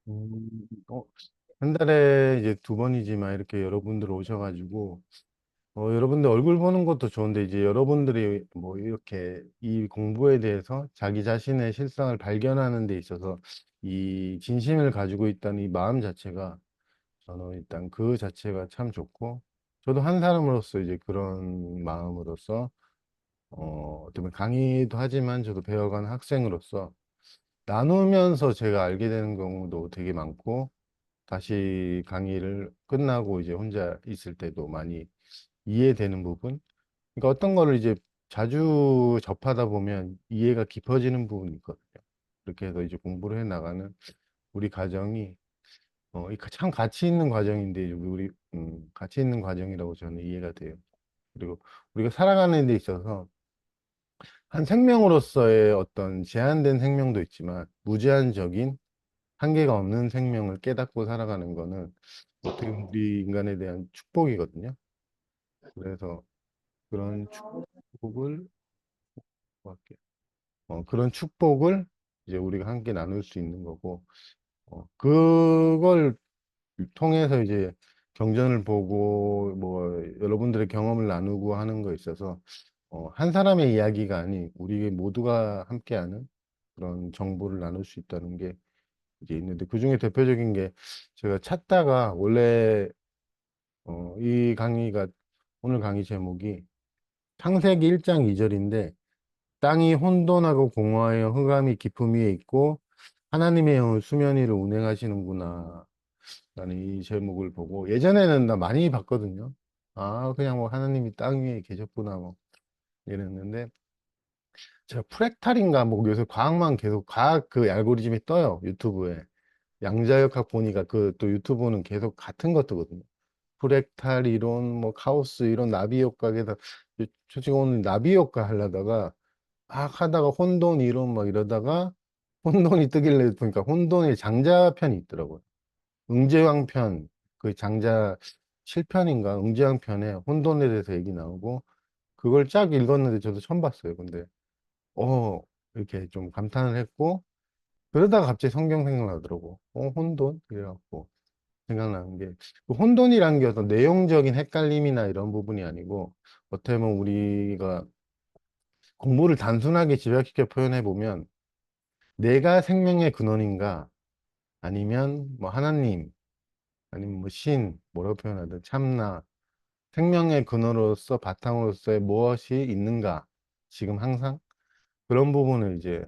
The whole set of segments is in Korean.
음, 어, 한 달에 이제 두 번이지만 이렇게 여러분들 오셔가지고, 여러분들 얼굴 보는 것도 좋은데, 이제 여러분들이 뭐 이렇게 이 공부에 대해서 자기 자신의 실상을 발견하는 데 있어서 이 진심을 가지고 있다는 이 마음 자체가 저는 일단 그 자체가 참 좋고, 저도 한 사람으로서 이제 그런 마음으로서, 어떻게 보면 강의도 하지만 저도 배워가는 학생으로서 나누면서 제가 알게 되는 경우도 되게 많고, 다시 강의를 끝나고 이제 혼자 있을 때도 많이 이해되는 부분. 그러니까 어떤 거를 이제 자주 접하다 보면 이해가 깊어지는 부분이 있거든요. 그렇게 해서 이제 공부를 해 나가는 우리 과정이 참 가치 있는 과정인데 우리 가치 있는 과정이라고 저는 이해가 돼요. 그리고 우리가 살아가는 데 있어서 한 생명으로서의 어떤 제한된 생명도 있지만 무제한적인 한계가 없는 생명을 깨닫고 살아가는 거는 어떻게 보면 우리 인간에 대한 축복이거든요. 그래서 그런 축복을 뭐 할게요. 그런 축복을 이제 우리가 함께 나눌 수 있는 거고, 그걸 통해서 이제 경전을 보고 뭐 여러분들의 경험을 나누고 하는 거에 있어서 한 사람의 이야기가 아닌 우리 모두가 함께하는 그런 정보를 나눌 수 있다는 게 이제 있는데 그중에 대표적인 게 제가 찾다가 원래 이 강의가 오늘 강의 제목이 창세기 1장 2절인데 땅이 혼돈하고 공허하여 흑암이 깊음 위에 있고 하나님의 영은 수면 위를 운행하시는구나 라는 이 제목을 보고 예전에는 나 많이 봤거든요. 아 그냥 뭐 하나님이 땅 위에 계셨구나 뭐 이랬는데 제가 프랙탈인가 뭐 요새 과학만 계속 과학 그 알고리즘이 떠요 유튜브에 양자역학 보니까 그 또 유튜브는 계속 같은 것 뜨거든요. 프랙탈 이론, 뭐 카오스 이론, 나비 효과에다 저 지금 오늘 나비 효과 하려다가 막 하다가 혼돈 이론 막 이러다가 혼돈이 뜨길래 보니까 혼돈의 장자편이 있더라고요. 응제왕편 그 장자 7편인가 응제왕편에 혼돈에 대해서 얘기 나오고 그걸 쫙 읽었는데 저도 처음 봤어요. 근데 어 이렇게 좀 감탄을 했고 그러다가 갑자기 성경 생각나더라고. 혼돈? 그래갖고 생각나는 게, 그 혼돈이라는 게 어떤 내용적인 헷갈림이나 이런 부분이 아니고, 어떻게 보면 우리가 공부를 단순하게 집약시켜 표현해 보면, 내가 생명의 근원인가, 아니면 뭐 하나님, 아니면 뭐 신, 뭐라고 표현하든 참나, 생명의 근원으로서 바탕으로서의 무엇이 있는가, 지금 항상 그런 부분을 이제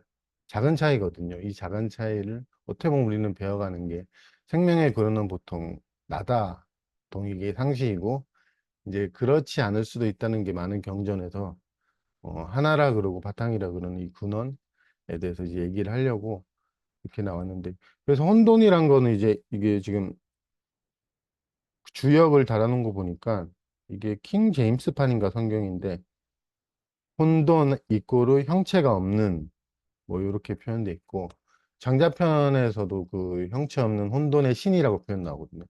작은 차이거든요. 이 작은 차이를 어떻게 보면 우리는 배워가는 게 생명의 근원은 보통 나다, 동이게 상식이고, 이제 그렇지 않을 수도 있다는 게 많은 경전에서 하나라 그러고 바탕이라 그러는 이 근원에 대해서 이제 얘기를 하려고 이렇게 나왔는데 그래서 혼돈이란 거는 이제 이게 지금 주역을 달아놓은 거 보니까 이게 킹 제임스판인가 성경인데 혼돈 이꼬르 형체가 없는 뭐 이렇게 표현돼 있고 장자편에서도 그 형체 없는 혼돈의 신이라고 표현 나오거든요.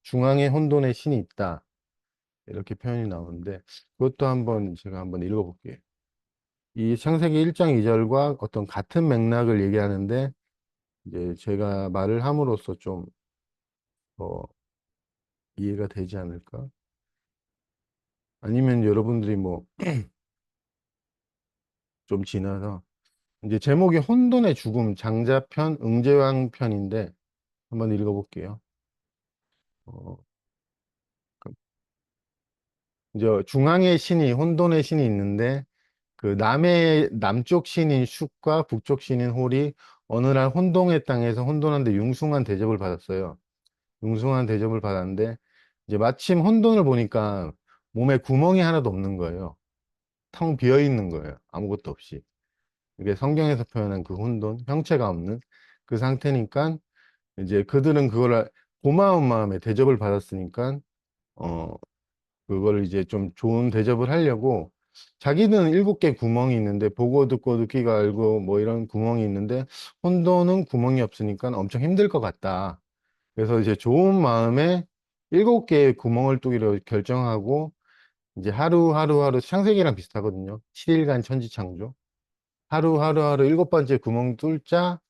중앙에 혼돈의 신이 있다 이렇게 표현이 나오는데 그것도 한번 제가 한번 읽어볼게요. 이 창세기 1장 2절과 어떤 같은 맥락을 얘기하는데 이제 제가 말을 함으로써 좀 어, 이해가 되지 않을까? 아니면 여러분들이 뭐 좀 지나서 이제 제목이 혼돈의 죽음 장자편 응제왕 편인데 한번 읽어볼게요. 어, 그 이제 중앙의 신이 혼돈의 신이 있는데 그 남쪽 신인 슉과 북쪽 신인 홀이 어느 날 혼돈의 땅에서 혼돈한데 융숭한 대접을 받았어요. 융숭한 대접을 받았는데 이제 마침 혼돈을 보니까 몸에 구멍이 하나도 없는 거예요. 텅 비어 있는 거예요. 아무것도 없이. 이게 성경에서 표현한 그 혼돈, 형체가 없는 그 상태니까 이제 그들은 그걸 고마운 마음에 대접을 받았으니까 어 그걸 이제 좀 좋은 대접을 하려고 자기는 7개 구멍이 있는데 보고 듣고 듣기가 알고 뭐 이런 구멍이 있는데 혼돈은 구멍이 없으니까 엄청 힘들 것 같다. 그래서 이제 좋은 마음에 7개의 구멍을 뚫기로 결정하고 이제 하루 창세기랑 비슷하거든요. 7일간 천지창조. 하루 7번째 구멍 뚫자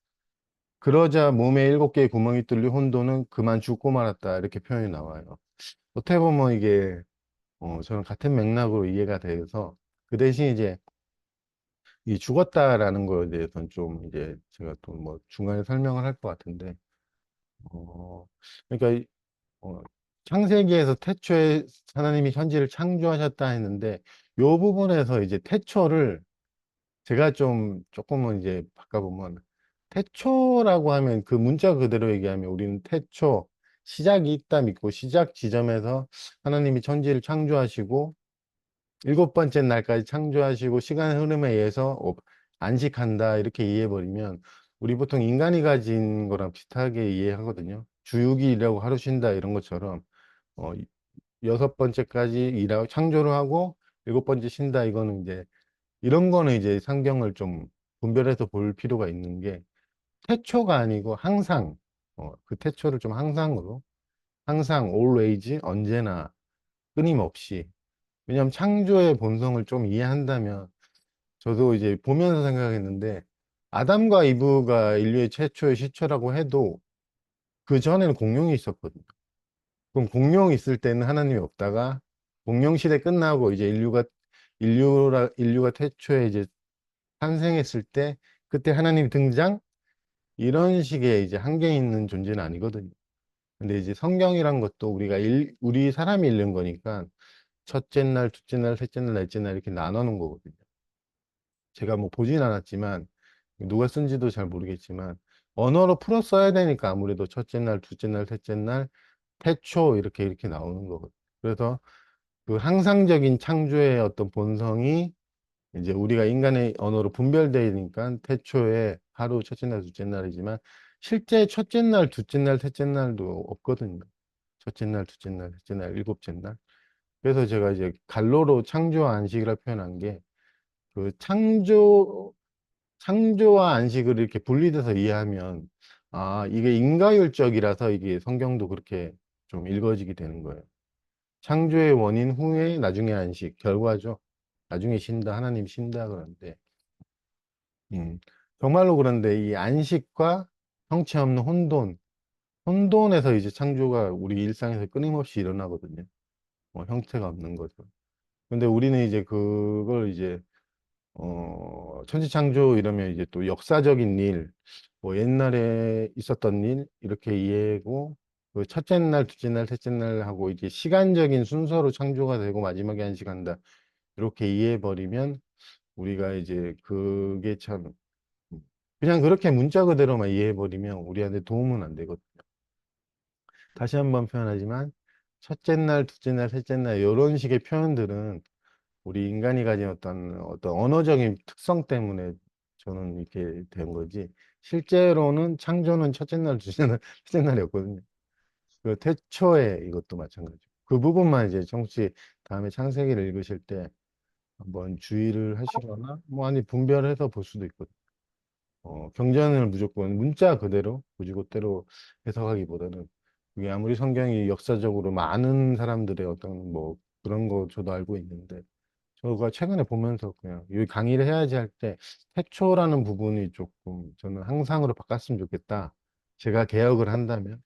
그러자 몸에 7개의 구멍이 뚫린 혼돈은 그만 죽고 말았다. 이렇게 표현이 나와요. 어떻게 보면 이게, 저는 같은 맥락으로 이해가 돼서, 그 대신 이제, 이 죽었다라는 거에 대해서는 좀 이제 제가 또 뭐 중간에 설명을 할 것 같은데, 어, 그러니까, 어, 창세기에서 태초에 하나님이 천지를 창조하셨다 했는데, 요 부분에서 이제 태초를 제가 좀 조금은 이제 바꿔보면 태초라고 하면 그 문자 그대로 얘기하면 우리는 태초 시작이 있다 믿고 시작 지점에서 하나님이 천지를 창조하시고 7번째 날까지 창조하시고 시간의 흐름에 의해서 안식한다 이렇게 이해해버리면 우리 보통 인간이 가진 거랑 비슷하게 이해하거든요. 주육이 일하고 하루 쉰다 이런 것처럼 어, 6번째까지 일하고 창조를 하고 7번째 쉰다 이거는 이제 이런 거는 이제 상경을 좀 분별해서 볼 필요가 있는 게 태초가 아니고 항상 그 태초를 좀 항상으로 항상 always 언제나 끊임없이 왜냐하면 창조의 본성을 좀 이해한다면 저도 이제 보면서 생각했는데 아담과 이브가 인류의 최초의 시초라고 해도 그 전에는 공룡이 있었거든요. 그럼 공룡 있을 때는 하나님이 없다가 공룡 시대 끝나고 이제 인류가 태초에 이제 탄생했을 때 그때 하나님 등장 이런 식의 이제 한계 있는 존재는 아니거든요. 근데 이제 성경이란 것도 우리 사람이 읽는 거니까 첫째 날, 둘째 날, 셋째 날, 넷째 날 이렇게 나눠놓은 거거든요. 제가 뭐 보진 않았지만 누가 쓴지도 잘 모르겠지만 언어로 풀어 써야 되니까 아무래도 첫째 날, 둘째 날, 셋째 날, 태초 이렇게 나오는 거거든요. 그래서 그 항상적인 창조의 어떤 본성이 이제 우리가 인간의 언어로 분별되니까 태초에 하루 첫째 날, 둘째 날이지만 실제 첫째 날, 둘째 날, 셋째 날도 없거든요. 첫째 날, 둘째 날, 셋째 날, 7째 날. 그래서 제가 이제 갈로로 창조와 안식이라 표현한 게 그 창조와 안식을 이렇게 분리돼서 이해하면 아, 이게 인과율적이라서 이게 성경도 그렇게 좀 읽어지게 되는 거예요. 창조의 원인 후에 나중에 안식, 결과죠. 나중에 쉰다, 하나님 쉰다 그러는데 음, 정말로 그런데 이 안식과 형체 없는 혼돈에서 이제 창조가 우리 일상에서 끊임없이 일어나거든요. 형태가 없는 거죠. 근데 우리는 이제 그걸 이제, 천지창조 이러면 이제 또 역사적인 일, 뭐 옛날에 있었던 일, 이렇게 이해하고, 그 첫째 날, 둘째 날, 셋째 날 하고 이제 시간적인 순서로 창조가 되고 마지막에 안식한다. 이렇게 이해해버리면 우리가 이제 그게 참 그냥 그렇게 문자 그대로만 이해해버리면 우리한테 도움은 안 되거든요. 다시 한번 표현하지만, 첫째 날, 둘째 날, 셋째 날, 이런 식의 표현들은 우리 인간이 가진 어떤 언어적인 특성 때문에 저는 이렇게 된 거지. 실제로는 창조는 첫째 날, 둘째 날, 셋째 날이었거든요. 그 태초에 이것도 마찬가지고. 그 부분만 이제 청취 다음에 창세기를 읽으실 때 한번 주의를 하시거나, 뭐, 아니, 분별해서 볼 수도 있거든요. 경전을 무조건 문자 그대로 고지고대로 해석하기보다는 그게 아무리 성경이 역사적으로 많은 사람들의 어떤 뭐 그런 거 저도 알고 있는데 저가 최근에 보면서 그냥 이 강의를 해야지 할 때 태초라는 부분이 조금 저는 항상으로 바꿨으면 좋겠다. 제가 개혁을 한다면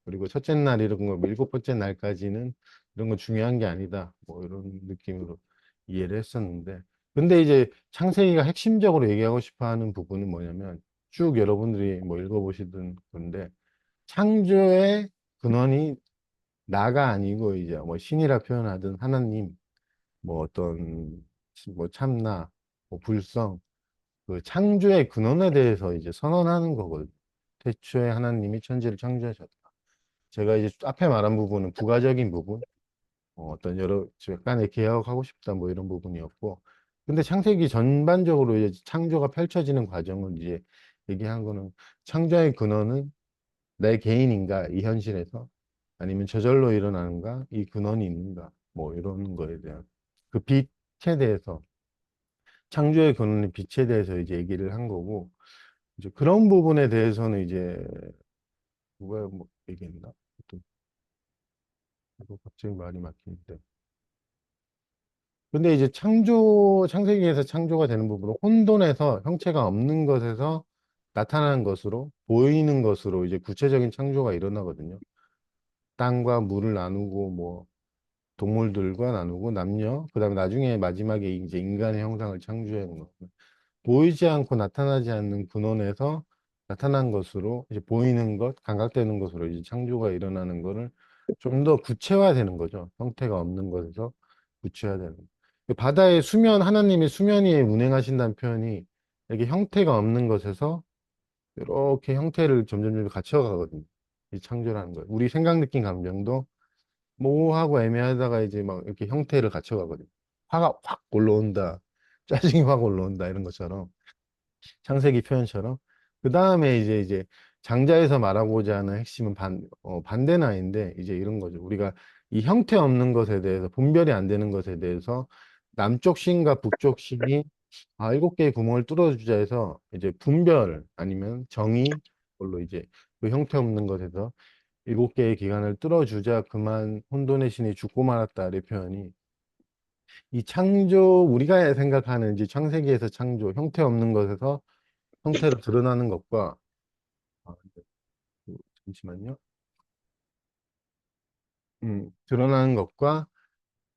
그리고 첫째 날 이런 거 7번째 날까지는 이런 거 중요한 게 아니다. 뭐 이런 느낌으로 이해를 했었는데 근데 이제 창세기가 핵심적으로 얘기하고 싶어 하는 부분은 뭐냐면 쭉 여러분들이 뭐 읽어보시던 건데 창조의 근원이 나가 아니고 이제 뭐 신이라 표현하든 하나님 뭐 어떤 뭐 참나 뭐 불성 그 창조의 근원에 대해서 이제 선언하는 거거든요. 태초에 하나님이 천지를 창조하셨다. 제가 이제 앞에 말한 부분은 부가적인 부분 어떤 여러 약간의 개혁하고 싶다 뭐 이런 부분이었고 근데 창세기 전반적으로 이제 창조가 펼쳐지는 과정을 이제 얘기한 거는 창조의 근원은 내 개인인가 이 현실에서 아니면 저절로 일어나는가 이 근원이 있는가 뭐 이런 거에 대한 그 빛에 대해서 창조의 근원의 빛에 대해서 이제 얘기를 한 거고 이제 그런 부분에 대해서는 이제 누가 뭐 얘기했나 또 이거 갑자기 말이 막히는데 근데 이제 창세기에서 창조가 되는 부분은 혼돈에서 형체가 없는 것에서 나타나는 것으로, 보이는 것으로 이제 구체적인 창조가 일어나거든요. 땅과 물을 나누고 뭐 동물들과 나누고 남녀, 그다음에 나중에 마지막에 이제 인간의 형상을 창조하는 거. 보이지 않고 나타나지 않는 근원에서 나타난 것으로 이제 보이는 것, 감각되는 것으로 이제 창조가 일어나는 거를 좀 더 구체화되는 거죠. 형태가 없는 것에서 구체화되는 거. 그 바다의 수면, 하나님의 수면 위에 운행하신다는 표현이 이렇게 형태가 없는 것에서 이렇게 형태를 점점 갖춰가거든요. 이 창조라는 거예요. 우리 생각, 느낌, 감정도 모호하고 애매하다가 이제 막 이렇게 형태를 갖춰가거든요. 화가 확 올라온다. 짜증이 확 올라온다. 이런 것처럼. 창세기 표현처럼. 그 다음에 이제 장자에서 말하고자 하는 핵심은 반대나인데 이제 이런 거죠. 우리가 이 형태 없는 것에 대해서 분별이 안 되는 것에 대해서 남쪽 신과 북쪽 신이 일곱 개의 구멍을 뚫어주자 해서 이제 분별 아니면 정의 걸로 이제 그 형태 없는 것에서 일곱 개의 기관을 뚫어주자 그만 혼돈의 신이 죽고 말았다 이 표현이 이 창조 우리가 생각하는 이제 창세기에서 창조 형태 없는 것에서 형태로 드러나는 것과 네. 잠시만요. 드러나는 것과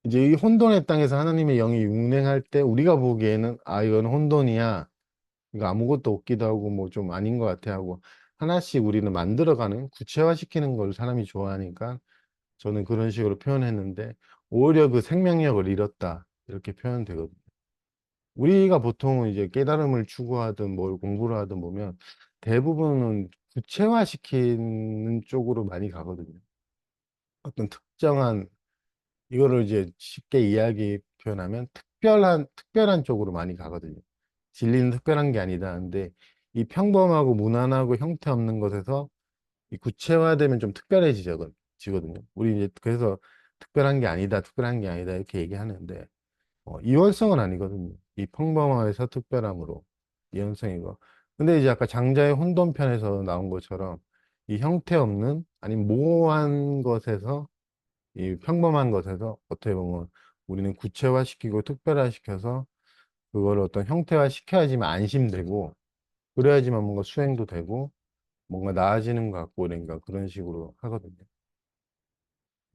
이제 이 혼돈의 땅에서 하나님의 영이 운행할 때 우리가 보기에는 이건 혼돈이야. 이거 아무것도 없기도 하고 뭐 좀 아닌 것 같아 하고 하나씩 우리는 만들어가는 구체화시키는 걸 사람이 좋아하니까 저는 그런 식으로 표현했는데 오히려 그 생명력을 잃었다 이렇게 표현되거든요. 우리가 보통 이제 깨달음을 추구하든 뭘 공부를 하든 보면 대부분은 구체화시키는 쪽으로 많이 가거든요. 어떤 특정한 이거를 이제 쉽게 이야기 표현하면 특별한 쪽으로 많이 가거든요. 진리는 특별한 게 아니다 하는데 이 평범하고 무난하고 형태 없는 것에서 이 구체화되면 좀 지거든요. 우리 이제 그래서 특별한 게 아니다 이렇게 얘기하는데 이원성은 아니거든요. 이 평범함에서 특별함으로 이원성이고. 근데 이제 아까 장자의 혼돈편에서 나온 것처럼 이 형태 없는 아니면 모호한 것에서 이 평범한 것에서 어떻게 보면 우리는 구체화시키고 특별화시켜서 그걸 어떤 형태화시켜야지만 안심되고 그래야지만 뭔가 수행도 되고 뭔가 나아지는 것 같고 그러니까 그런 식으로 하거든요.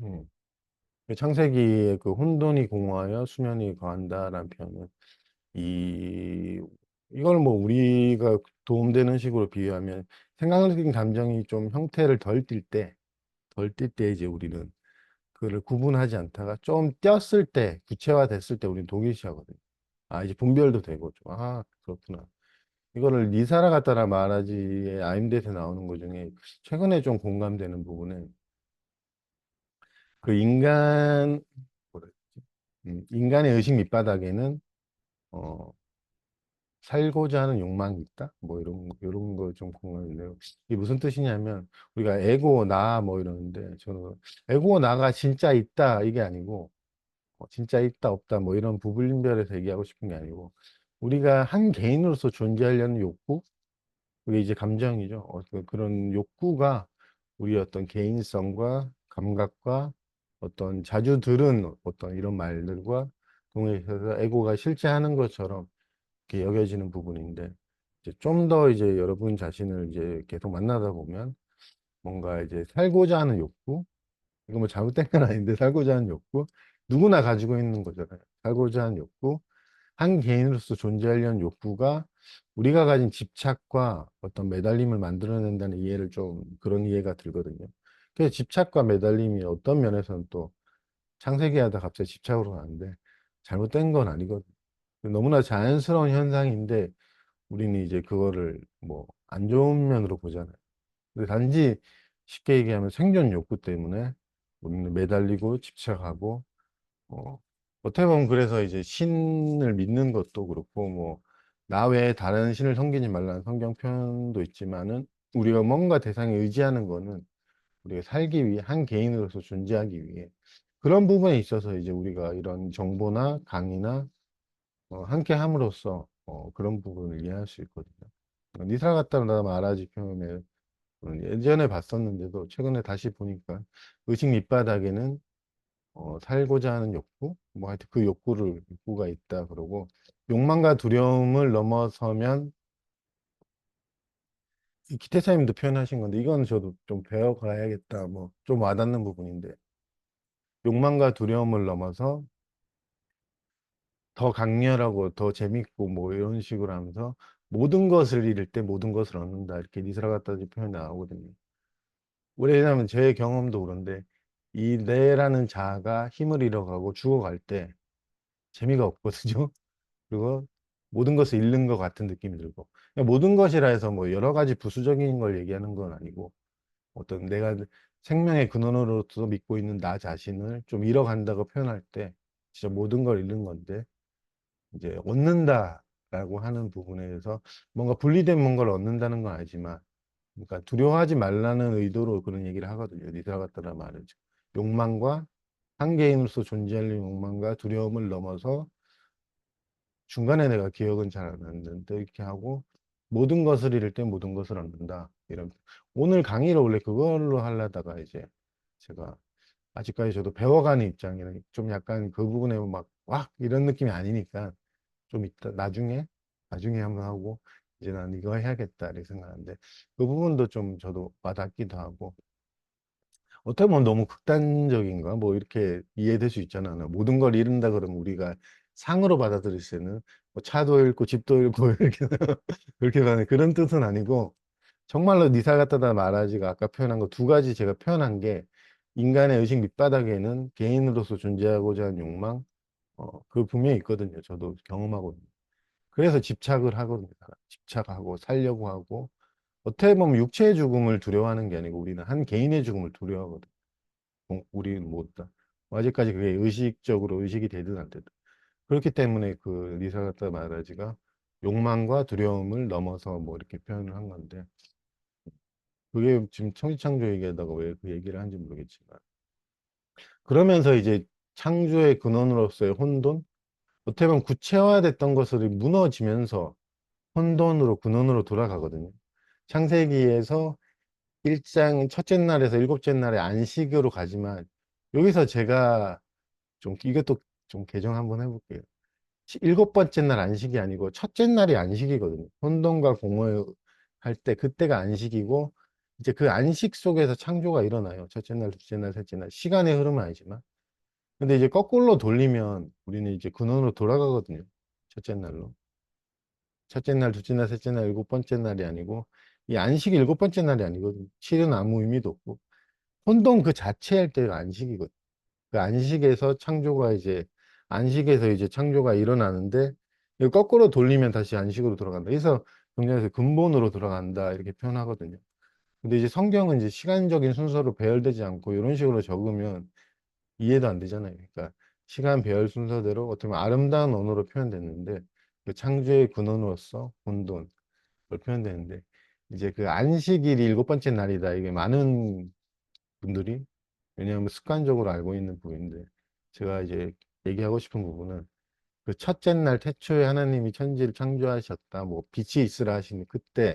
음. 창세기의 그 혼돈이 공허하여 수면이 거한다라는 표현은 이 이걸 뭐 우리가 도움되는 식으로 비유하면 생각적인 감정이 좀 형태를 덜 띌 때 이제 우리는 그를 구분하지 않다가 좀 띄었을 때 구체화됐을 때 우리는 동일시하거든요. 이제 분별도 되고 좀 그렇구나. 이거를 니사라 갖다라 말하지의 아임댓에 나오는 것 중에 최근에 좀 공감되는 부분은 그 뭐라 그랬지? 인간의 의식 밑바닥에는 어, 살고자 하는 욕망이 있다? 뭐 이런 거 좀 공감인데요. 이게 무슨 뜻이냐면 우리가 에고, 나 뭐 이러는데 저는 에고, 나가 진짜 있다 이게 아니고 진짜 있다 없다 뭐 이런 부분별에서 얘기하고 싶은 게 아니고 우리가 한 개인으로서 존재하려는 욕구 그게 이제 감정이죠. 그런 욕구가 우리 어떤 개인성과 감각과 어떤 자주 들은 어떤 이런 말들과 동일해서 에고가 실제하는 것처럼 이렇게 여겨지는 부분인데 이제 좀 더 이제 여러분 자신을 이제 계속 만나다 보면 뭔가 이제 살고자 하는 욕구 이거 뭐 잘못된 건 아닌데 살고자 하는 욕구 누구나 가지고 있는 거잖아요. 살고자 하는 욕구 한 개인으로서 존재하려는 욕구가 우리가 가진 집착과 어떤 매달림을 만들어낸다는 이해를 좀 그런 이해가 들거든요. 그래서 집착과 매달림이 어떤 면에서는 또 창세기 하다 갑자기 집착으로 가는데 잘못된 건 아니거든요. 너무나 자연스러운 현상인데 우리는 이제 그거를 뭐 안 좋은 면으로 보잖아요. 근데 단지 쉽게 얘기하면 생존 욕구 때문에 우리는 매달리고 집착하고 어떻게 보면 그래서 이제 신을 믿는 것도 그렇고 뭐 나 외에 다른 신을 섬기지 말라는 성경 표현도 있지만은 우리가 뭔가 대상에 의지하는 거는 우리가 살기 위해 한 개인으로서 존재하기 위해 그런 부분에 있어서 이제 우리가 이런 정보나 강의나 함께 함으로써 그런 부분을 이해할 수 있거든요. 니사 같다 나 말하지 표현을 예전에 봤었는데도 최근에 다시 보니까 의식 밑바닥에는 살고자 하는 욕구? 뭐 하여튼 그 욕구가 있다 그러고 욕망과 두려움을 넘어서면 기태사님도 표현하신 건데 이건 저도 좀 배워가야겠다. 뭐 좀 와닿는 부분인데 욕망과 두려움을 넘어서 더 강렬하고 더 재밌고 뭐 이런 식으로 하면서 모든 것을 잃을 때 모든 것을 얻는다 이렇게 니스라가타지 표현이 나오거든요. 왜냐하면 제 경험도 그런데 이 내라는 자아가 힘을 잃어가고 죽어갈 때 재미가 없거든요. 그리고 모든 것을 잃는 것 같은 느낌이 들고 그러니까 모든 것이라 해서 뭐 여러 가지 부수적인 걸 얘기하는 건 아니고 어떤 내가 생명의 근원으로서 믿고 있는 나 자신을 좀 잃어간다고 표현할 때 진짜 모든 걸 잃는 건데 이제 얻는다라고 하는 부분에 대해서 뭔가 분리된 뭔가를 얻는다는 건 아니지만 그러니까 두려워하지 말라는 의도로 그런 얘기를 하거든요. 니스라가타라 말이죠. 욕망과 한 개인으로서 존재하는 욕망과 두려움을 넘어서 중간에 내가 기억은 잘 안 나는데 이렇게 하고 모든 것을 잃을 때 모든 것을 얻는다. 이런 오늘 강의를 원래 그걸로 하려다가 이제 제가 아직까지 저도 배워가는 입장이라 좀 약간 그 부분에 막 와 이런 느낌이 아니니까 좀 이따 나중에 한번 하고 이제 난 이거 해야겠다 이렇게 생각하는데 그 부분도 좀 저도 와닿기도 하고 어떻게 보면 너무 극단적인가 뭐 이렇게 이해될 수 있잖아. 모든 걸 잃는다 그러면 우리가 상으로 받아들일 때는 뭐 차도 잃고 집도 잃고 이렇게 그렇게 가는 그런 뜻은 아니고 정말로 니사가타다 마라지가 아까 표현한 거 두 가지 제가 표현한 게 인간의 의식 밑바닥에는 개인으로서 존재하고자 하는 욕망 그 분명히 있거든요. 저도 경험하거든요. 그래서 집착을 하거든요. 집착하고 살려고 하고 어떻게 보면 육체의 죽음을 두려워하는 게 아니고 우리는 한 개인의 죽음을 두려워하거든요. 우리는 못다. 아직까지 그게 의식적으로 의식이 되든 안 되든. 그렇기 때문에 그 리사가타 마하라지가 욕망과 두려움을 넘어서 뭐 이렇게 표현을 한 건데 그게 지금 천지창조 얘기하다가 왜 그 얘기를 한지 모르겠지만 그러면서 이제 창조의 근원으로서의 혼돈 어떻게 보면 구체화됐던 것들이 무너지면서 혼돈으로 근원으로 돌아가거든요. 창세기에서 일장 첫째 날에서 일곱째 날에 안식으로 가지만 여기서 제가 좀 이것도 좀 개정 한번 해볼게요. 일곱 번째 날 안식이 아니고 첫째 날이 안식이거든요. 혼돈과 공허할 때 그때가 안식이고 이제 그 안식 속에서 창조가 일어나요. 첫째 날, 둘째 날, 셋째 날 시간의 흐름은 아니지만 근데 이제 거꾸로 돌리면 우리는 이제 근원으로 돌아가거든요. 첫째 날로. 첫째 날, 둘째 날, 셋째 날, 일곱 번째 날이 아니고 이 안식이 일곱 번째 날이 아니거든요. 7은 아무 의미도 없고 혼돈 그 자체할 때가 안식이거든요. 그 안식에서 창조가 이제 안식에서 이제 창조가 일어나는데 이거 거꾸로 돌리면 다시 안식으로 돌아간다. 그래서 경전에서 근본으로 돌아간다 이렇게 표현하거든요. 근데 이제 성경은 이제 시간적인 순서로 배열되지 않고 이런 식으로 적으면 이해도 안 되잖아요. 그러니까 시간 배열 순서대로 어떻게 보면 아름다운 언어로 표현됐는데 그 창조의 근원으로서 혼돈 로 표현되는데 이제 그 안식일이 일곱 번째 날이다. 이게 많은 분들이 왜냐하면 습관적으로 알고 있는 부분인데 제가 이제 얘기하고 싶은 부분은 그 첫째 날 태초에 하나님이 천지를 창조하셨다. 뭐 빛이 있으라 하시는 그때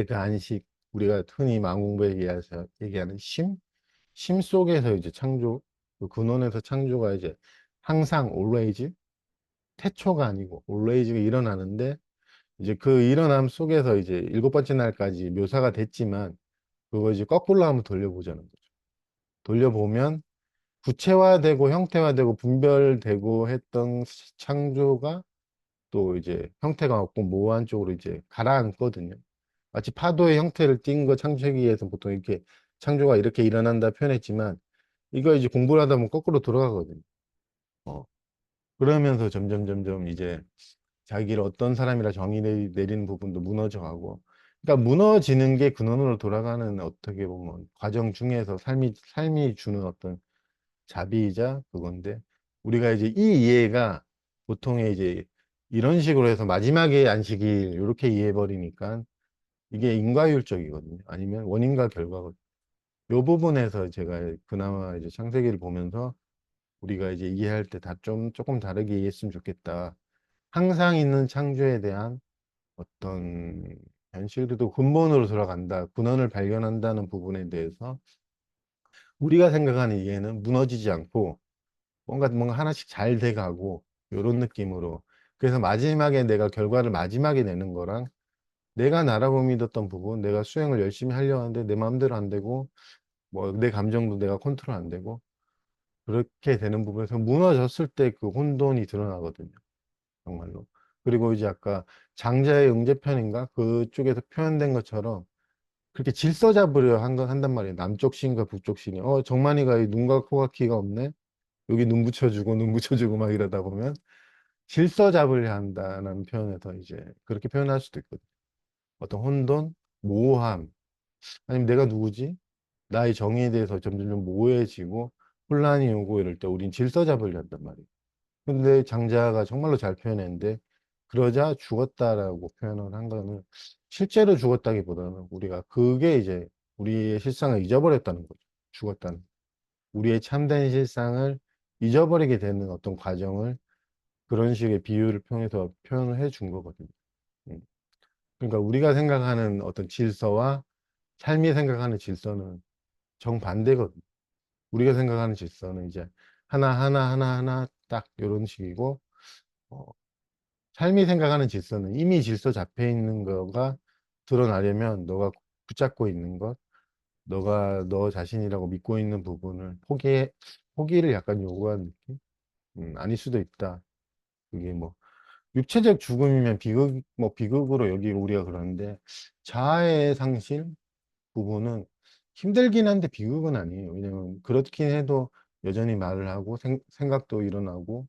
그 안식 우리가 흔히 마공부에 얘기하는 심 속에서 이제 창조 그 근원에서 창조가 이제 항상 always 태초가 아니고 always가 일어나는데 이제 그 일어남 속에서 이제 일곱 번째 날까지 묘사가 됐지만 그거 이제 거꾸로 한번 돌려보자는 거죠. 돌려보면 구체화되고 형태화되고 분별되고 했던 창조가 또 이제 형태가 없고 모호한 쪽으로 이제 가라앉거든요. 마치 파도의 형태를 띈 거 창조하기 위해서 보통 이렇게 창조가 이렇게 일어난다 표현했지만 이거 이제 공부를 하다 보면 거꾸로 돌아가거든요. 어. 그러면서 점점 이제 자기를 어떤 사람이라 정의 내리는 부분도 무너져 가고 그러니까 무너지는 게 근원으로 돌아가는 어떻게 보면 과정 중에서 삶이 주는 어떤 자비이자 그건데 우리가 이제 이 이해가 보통의 이제 이런 식으로 해서 마지막에 안식일 이렇게 이해해 버리니까 이게 인과율적이거든요. 아니면 원인과 결과거든요. 이 부분에서 제가 그나마 이제 창세기를 보면서 우리가 이제 이해할 때 다 좀 조금 다르게 이해했으면 좋겠다. 항상 있는 창조에 대한 어떤 현실도 근본으로 돌아간다. 근원을 발견한다는 부분에 대해서 우리가 생각하는 이해는 무너지지 않고 뭔가 하나씩 잘 돼가고 이런 느낌으로 그래서 마지막에 내가 결과를 마지막에 내는 거랑 내가 나라고 믿었던 부분, 내가 수행을 열심히 하려고 하는데 내 마음대로 안 되고, 뭐 내 감정도 내가 컨트롤 안 되고, 그렇게 되는 부분에서 무너졌을 때 그 혼돈이 드러나거든요. 정말로. 그리고 이제 아까 장자의 응제편인가? 그쪽에서 표현된 것처럼 그렇게 질서 잡으려 한단 말이에요. 남쪽 신과 북쪽 신이. 정만이가 이 눈과 코가 키가 없네? 여기 눈 붙여주고 눈 붙여주고 막 이러다 보면 질서 잡으려 한다는 표현에서 이제 그렇게 표현할 수도 있거든요. 어떤 혼돈, 모호함, 아니면 내가 누구지? 나의 정의에 대해서 점점 좀 모호해지고 혼란이 오고 이럴 때 우린 질서 잡으려 한단 말이에요. 근데 장자가 정말로 잘 표현했는데 그러자 죽었다라고 표현을 한 거는 실제로 죽었다기보다는 우리가 그게 이제 우리의 실상을 잊어버렸다는 거죠. 죽었다는. 우리의 참된 실상을 잊어버리게 되는 어떤 과정을 그런 식의 비유를 통해서 표현을 해 준 거거든요. 음. 그러니까 우리가 생각하는 어떤 질서와 삶이 생각하는 질서는 정반대거든요. 우리가 생각하는 질서는 이제 하나 딱 이런 식이고, 어, 삶이 생각하는 질서는 이미 질서 잡혀 있는 거가 드러나려면 너가 붙잡고 있는 것, 너가 너 자신이라고 믿고 있는 부분을 포기를 약간 요구하는 느낌? 아닐 수도 있다. 그게 뭐, 육체적 죽음이면 비극으로 여기고 우리가 그러는데, 자아의 상실 부분은 힘들긴 한데 비극은 아니에요. 왜냐면 그렇긴 해도 여전히 말을 하고 생각도 일어나고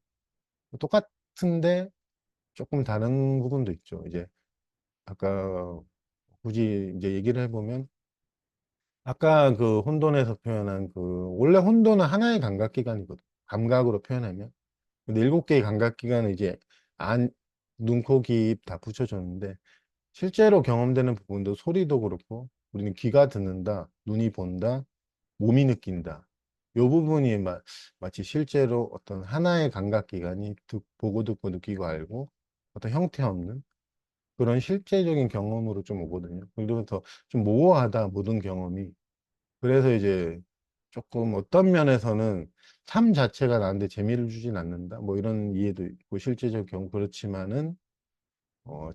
똑같은데 조금 다른 부분도 있죠. 이제 아까 굳이 이제 얘기를 해보면 아까 그 혼돈에서 표현한 원래 혼돈은 하나의 감각기관이거든. 감각으로 표현하면. 근데 7개의 감각기관은 이제 안, 눈, 코, 귀, 입 다 붙여줬는데 실제로 경험되는 부분도 소리도 그렇고 우리는 귀가 듣는다, 눈이 본다, 몸이 느낀다. 요 부분이 마치 실제로 어떤 하나의 감각기관이 보고 듣고 느끼고 알고 어떤 형태 없는 그런 실제적인 경험으로 좀 오거든요. 그러면서 좀 모호하다, 모든 경험이. 그래서 이제 조금 어떤 면에서는 삶 자체가 나한테 재미를 주진 않는다. 뭐 이런 이해도 있고 실제적 경우 그렇지만은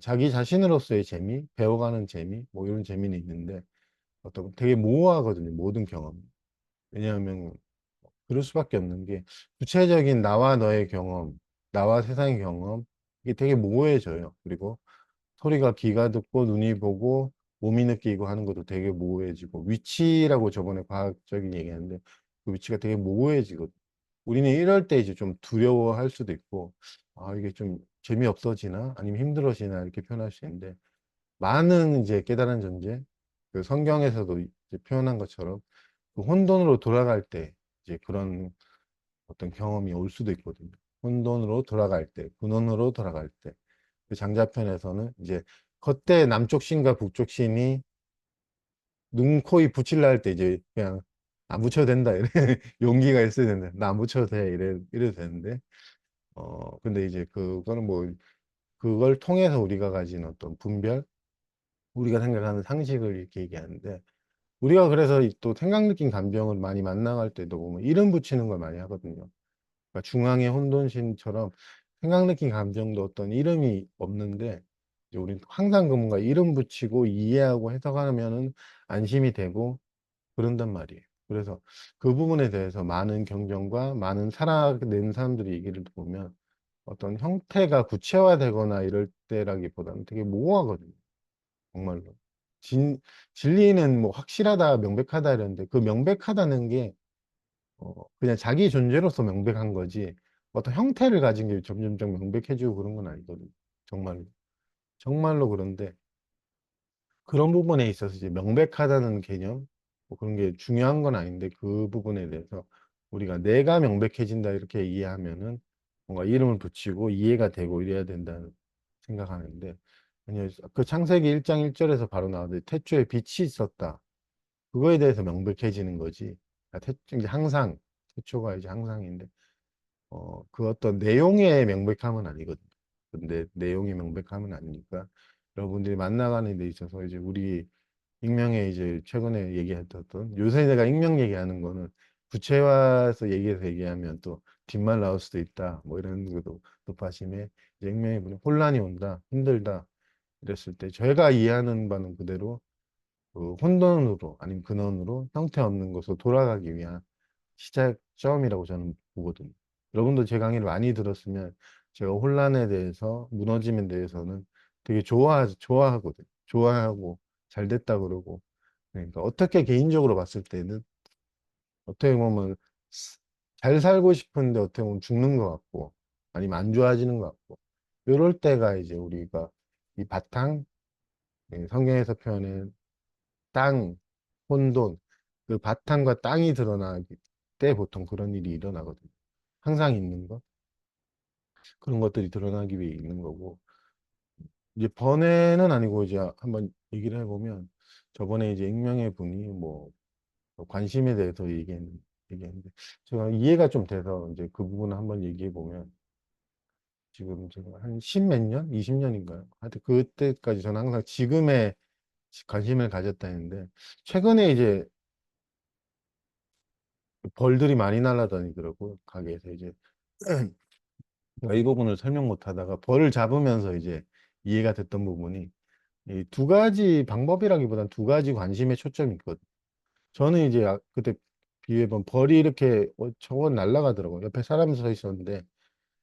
자기 자신으로서의 재미, 배워가는 재미, 뭐 이런 재미는 있는데 어떤 되게 모호하거든요. 모든 경험. 왜냐하면 그럴 수밖에 없는 게 구체적인 나와 너의 경험, 나와 세상의 경험 이게 되게 모호해져요. 그리고 소리가 귀가 듣고 눈이 보고 몸이 느끼고 하는 것도 되게 모호해지고 위치라고 저번에 과학적인 얘기했는데 그 위치가 되게 모호해지거든. 우리는 이럴 때 이제 좀 두려워할 수도 있고 아 이게 좀 재미없어지나 아니면 힘들어지나 이렇게 표현할 수 있는데 많은 이제 깨달은 존재 그 성경에서도 이제 표현한 것처럼 그 혼돈으로 돌아갈 때 이제 그런 어떤 경험이 올 수도 있거든요. 혼돈으로 돌아갈 때, 근원으로 돌아갈 때. 그 장자편에서는 이제 그때 남쪽 신과 북쪽 신이 눈, 코, 입 붙일라 할 때 이제 그냥 안 붙여도 된다. 이래. 용기가 있어야 된다. 나 안 붙여도 돼. 이래도 되는데. 근데 이제 그거는 뭐, 그걸 통해서 우리가 가진 어떤 분별, 우리가 생각하는 상식을 이렇게 얘기하는데, 우리가 그래서 또 생각, 느낀 감정을 많이 만나갈 때도 보면 이름 붙이는 걸 많이 하거든요. 그러니까 중앙의 혼돈신처럼 생각, 느낀 감정도 어떤 이름이 없는데 이제 우리 항상 그 뭔가 이름 붙이고 이해하고 해석하면은 안심이 되고 그런단 말이에요. 그래서 그 부분에 대해서 많은 경전과 많은 살아낸 사람들이 얘기를 보면 어떤 형태가 구체화되거나 이럴 때라기보다는 되게 모호하거든요. 정말로. 진, 진리는 뭐 확실하다, 명백하다 이랬는데 그 명백하다는 게 그냥 자기 존재로서 명백한 거지 어떤 형태를 가진 게 점점점 명백해지고 그런 건 아니거든요. 정말로. 정말로 그런데 그런 부분에 있어서 이제 명백하다는 개념 뭐 그런 게 중요한 건 아닌데 그 부분에 대해서 우리가 내가 명백해진다 이렇게 이해하면은 뭔가 이름을 붙이고 이해가 되고 이래야 된다는 생각하는데 아니요 그 창세기 1장 1절에서 바로 나오는데 태초에 빛이 있었다 그거에 대해서 명백해지는 거지 이제 항상 태초가 이제 항상인데 그 어떤 내용의 명백함은 아니거든요. 근데 내용이 명백함은 아니니까 여러분들이 만나가는 데 있어서 이제 우리 익명의 이제 최근에 얘기했던 요새 내가 익명 얘기하는 거는 구체화해서 얘기해서 얘기하면 또 뒷말 나올 수도 있다. 뭐 이런 것도 높아심에 이제 익명의 분이 혼란이 온다, 힘들다. 이랬을 때 제가 이해하는 바는 그대로 그 혼돈으로 아니면 근원으로 형태 없는 것으로 돌아가기 위한 시작점이라고 저는 보거든요. 여러분도 제 강의를 많이 들었으면 제가 혼란에 대해서 무너짐에 대해서는 되게 좋아하거든요. 좋아하고 잘 됐다 그러고 그러니까 어떻게 개인적으로 봤을 때는 어떻게 보면 잘 살고 싶은데 어떻게 보면 죽는 것 같고 아니면 안 좋아지는 것 같고 이럴 때가 이제 우리가 이 바탕 성경에서 표현한 땅, 혼돈 그 바탕과 땅이 드러나기 때 보통 그런 일이 일어나거든요. 항상 있는 것 그런 것들이 드러나기 위해 있는 거고 이제 번외는 아니고 이제 한번 얘기를 해보면 저번에 이제 익명의 분이 뭐 관심에 대해서 얘기했는데 제가 이해가 좀 돼서 이제 그 부분을 한번 얘기해 보면 지금 제가 한 십몇 년, 20년인가요? 하여튼 그때까지 저는 항상 지금에 관심을 가졌다 했는데 최근에 이제 벌들이 많이 날아다니더라고요. 가게에서 이제 제가 이 부분을 설명 못 하다가 벌을 잡으면서 이제 이해가 됐던 부분이 이 두 가지 방법이라기보단 두 가지 관심의 초점이 있거든요. 저는 이제 그때 비유해본 벌이 이렇게 저거 날아가더라고요. 옆에 사람이 서 있었는데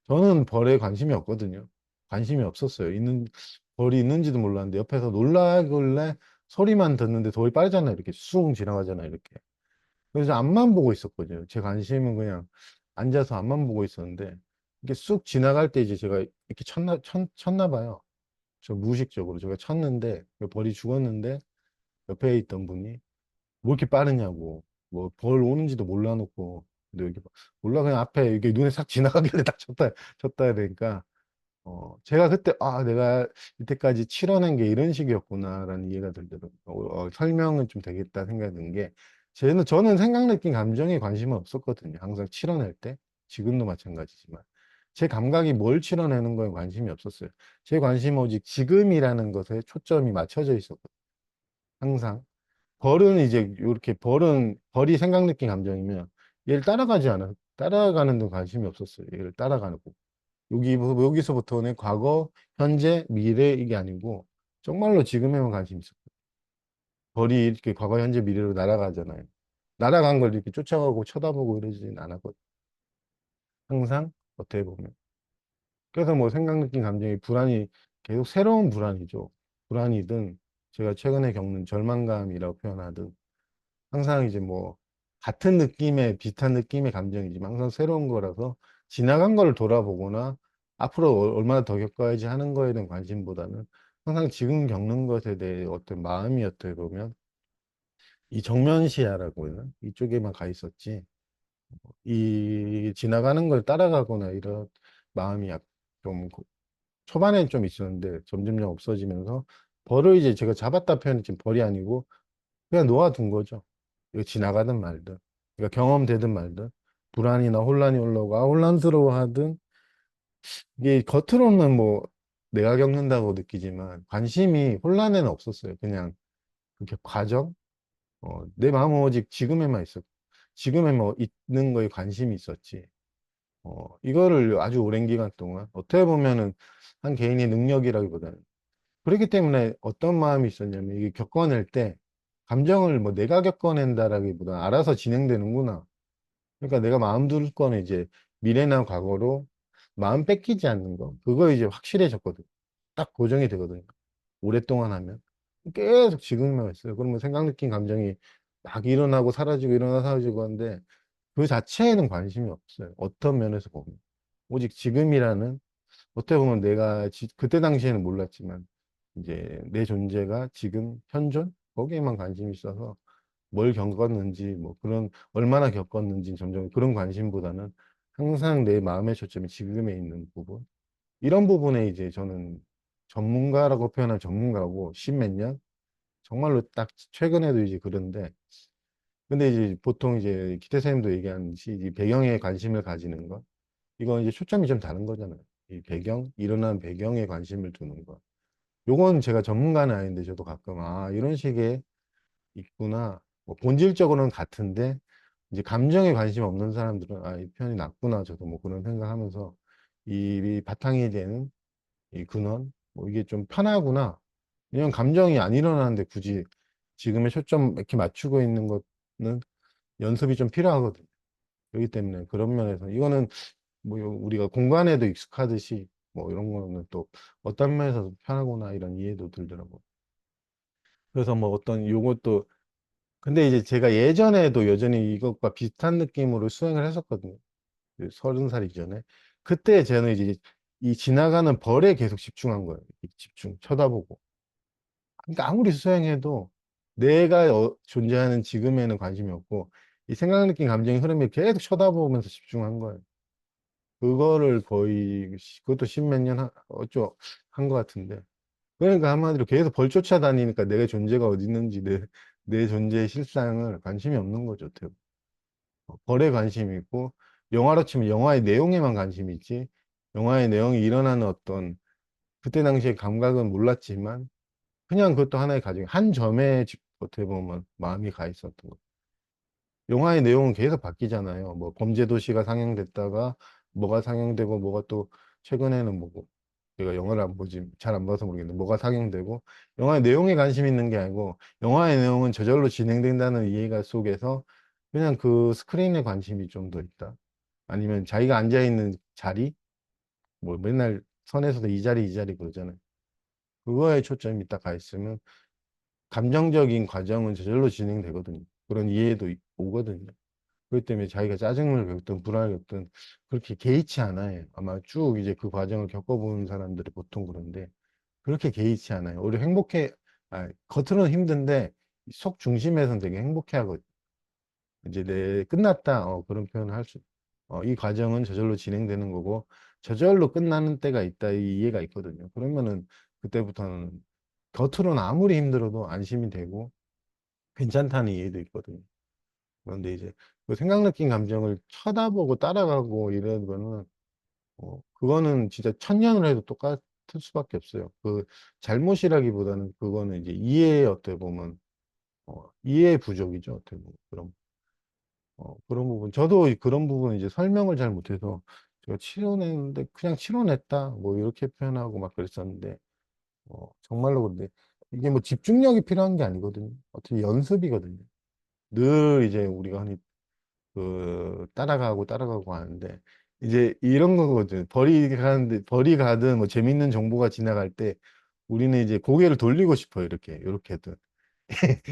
저는 벌에 관심이 없거든요. 관심이 없었어요. 벌이 있는지도 몰랐는데 옆에서 놀라길래 소리만 듣는데 돌이 빠르잖아요. 이렇게 쑥 지나가잖아요. 이렇게. 그래서 앞만 보고 있었거든요. 제 관심은 그냥 앉아서 앞만 보고 있었는데 이게 쑥 지나갈 때 이제 제가 이렇게 쳤나 봐요. 저 무의식적으로 제가 쳤는데 그 벌이 죽었는데 옆에 있던 분이 뭐 이렇게 빠르냐고 뭐 벌 오는지도 몰라놓고 근데 이렇게 몰라 그냥 앞에 이게 눈에 싹 지나가길래 딱 쳤다 해야 되니까 제가 그때 내가 이때까지 치러낸 게 이런 식이었구나라는 이해가 들더라고요. 설명은 좀 되겠다 생각이 든 게 저는 생각 느낀 감정에 관심은 없었거든요. 항상 치러낼 때 지금도 마찬가지지만 제 감각이 뭘 치러내는 거에 관심이 없었어요. 제 관심은 오직 지금이라는 것에 초점이 맞춰져 있었거든요. 항상. 벌은 이제 이렇게 벌이 생각 느낀 감정이면 얘를 따라가지 않아. 따라가는 데 관심이 없었어요. 얘를 따라가는 거. 여기서부터는 과거, 현재, 미래 이게 아니고 정말로 지금에만 관심이 있었어요. 벌이 이렇게 과거, 현재, 미래로 날아가잖아요. 날아간 걸 이렇게 쫓아가고 쳐다보고 이러지는 않았거든요. 항상 어떻게 보면. 그래서 뭐 생각 느낀 감정이 불안이 계속 새로운 불안이죠. 불안이든 제가 최근에 겪는 절망감이라고 표현하든 항상 이제 뭐 같은 느낌의 비슷한 느낌의 감정이지만 항상 새로운 거라서 지나간 걸 돌아보거나 앞으로 얼마나 더 겪어야지 하는 거에 대한 관심보다는 항상 지금 겪는 것에 대해 어떤 마음이 어떻게 보면 이 정면시야라고 해나 이쪽에만 가 있었지 이 지나가는 걸 따라가거나 이런 마음이 좀 초반에 좀 있었는데 점점점 없어지면서 벌을 이제 제가 잡았다 표현이 지금 벌이 아니고 그냥 놓아둔 거죠. 이거 지나가든 말든. 그러니까 경험되든 말든. 불안이나 혼란이 올라오고, 혼란스러워 하든, 이게 겉으로는 뭐 내가 겪는다고 느끼지만, 관심이 혼란에는 없었어요. 그냥 그렇게 과정? 내 마음은 오직 지금에만 있었고, 지금에 뭐 있는 거에 관심이 있었지. 이거를 아주 오랜 기간 동안, 어떻게 보면은 한 개인의 능력이라기보다는, 그렇기 때문에 어떤 마음이 있었냐면, 이게 겪어낼 때, 감정을 뭐 내가 겪어낸다라기보다 알아서 진행되는구나. 그러니까 내가 마음 둘 거는 이제 미래나 과거로 마음 뺏기지 않는 거. 그거 이제 확실해졌거든. 딱 고정이 되거든요. 오랫동안 하면. 계속 지금만 있어요. 그러면 생각 느낀 감정이 막 일어나고 사라지고 일어나 사라지고 하는데 그 자체에는 관심이 없어요. 어떤 면에서 보면. 오직 지금이라는 어떻게 보면 내가 그때 당시에는 몰랐지만 이제 내 존재가 지금 현존? 거기에만 관심이 있어서 뭘 겪었는지 뭐 그런 얼마나 겪었는지 점점 그런 관심보다는 항상 내 마음의 초점이 지금에 있는 부분 이런 부분에 이제 저는 전문가라고 표현한 전문가고 십몇 년 정말로 딱 최근에도 이제 그런데 근데 이제 보통 이제 기태 선생님도 얘기하듯이 이 배경에 관심을 가지는 것 이건 이제 초점이 좀 다른 거잖아요. 이 배경 일어난 배경에 관심을 두는 것 요건 제가 전문가는 아닌데 저도 가끔 이런 식의 있구나. 뭐 본질적으로는 같은데 이제 감정에 관심 없는 사람들은 이 표현이 낫구나. 저도 뭐 그런 생각하면서 이 바탕이 되는 이 근원 뭐 이게 좀 편하구나. 왜냐면 감정이 안 일어나는데 굳이 지금의 초점 이렇게 맞추고 있는 것은 연습이 좀 필요하거든요. 그렇기 때문에 그런 면에서 이거는 뭐 우리가 공간에도 익숙하듯이 뭐 이런 거는 또 어떤 면에서 편하구나 이런 이해도 들더라고. 그래서 뭐 어떤 요것도 근데 이제 제가 예전에도 여전히 이것과 비슷한 느낌으로 수행을 했었거든요. 그 30살 이전에. 그때 저는 이제 이 지나가는 벌에 계속 집중한 거예요. 이 집중, 쳐다보고. 그러니까 아무리 수행해도 내가 존재하는 지금에는 관심이 없고 이 생각, 느낌, 감정의 흐름을 계속 쳐다보면서 집중한 거예요. 그거를 거의 그것도 십몇 년 어쩌 한 것 같은데. 그러니까 한마디로 계속 벌 쫓아다니니까 내가 존재가 어디 있는지 내 존재의 실상을 관심이 없는 거죠. 어떻게 보면. 벌에 관심이 있고 영화로 치면 영화의 내용에만 관심이 있지 영화의 내용이 일어나는 어떤 그때 당시의 감각은 몰랐지만 그냥 그것도 하나의 가정 한 점에 어떻게 보면 마음이 가 있었던 거. 영화의 내용은 계속 바뀌잖아요. 뭐 범죄도시가 상영됐다가 뭐가 상영되고 뭐가 또 최근에는 뭐고 제가 영화를 안 보지 잘 안 봐서 모르겠는데 뭐가 상영되고 영화의 내용에 관심 있는 게 아니고 영화의 내용은 저절로 진행된다는 이해가 속에서 그냥 그 스크린에 관심이 좀 더 있다. 아니면 자기가 앉아 있는 자리 뭐 맨날 선에서도 이 자리 이 자리 그러잖아요. 그거에 초점이 딱 가 있으면 감정적인 과정은 저절로 진행되거든요. 그런 이해도 오거든요. 그렇기 때문에 자기가 짜증을 겪든 불안을 겪든 그렇게 개의치 않아요. 아마 쭉 이제 그 과정을 겪어보는 사람들이 보통 그런데 그렇게 개의치 않아요. 오히려 겉으로는 힘든데 속 중심에서는 되게 행복해 하거든요. 이제 내 끝났다. 그런 표현을 이 과정은 저절로 진행되는 거고 저절로 끝나는 때가 있다. 이 이해가 있거든요. 그러면은 그때부터는 겉으로는 아무리 힘들어도 안심이 되고 괜찮다는 이해도 있거든요. 그런데 이제 그 생각, 느낀 감정을 쳐다보고 따라가고 이런 거는 그거는 진짜 천년을 해도 똑같을 수밖에 없어요. 그 잘못이라기보다는 그거는 이제 이해의 어떻게 보면 이해의 부족이죠. 어떻게 보면 그런 부분. 저도 그런 부분 이제 설명을 잘 못해서 제가 치료냈는데 그냥 치료냈다 뭐 이렇게 표현하고 막 그랬었는데 정말로 근데 이게 뭐 집중력이 필요한 게 아니거든요. 어떻게 연습이거든요. 늘 이제 우리가 흔히 따라가고 하는데 이제 이런 거거든요. 벌이 가든 뭐 재밌는 정보가 지나갈 때 우리는 이제 고개를 돌리고 싶어요. 이렇게든.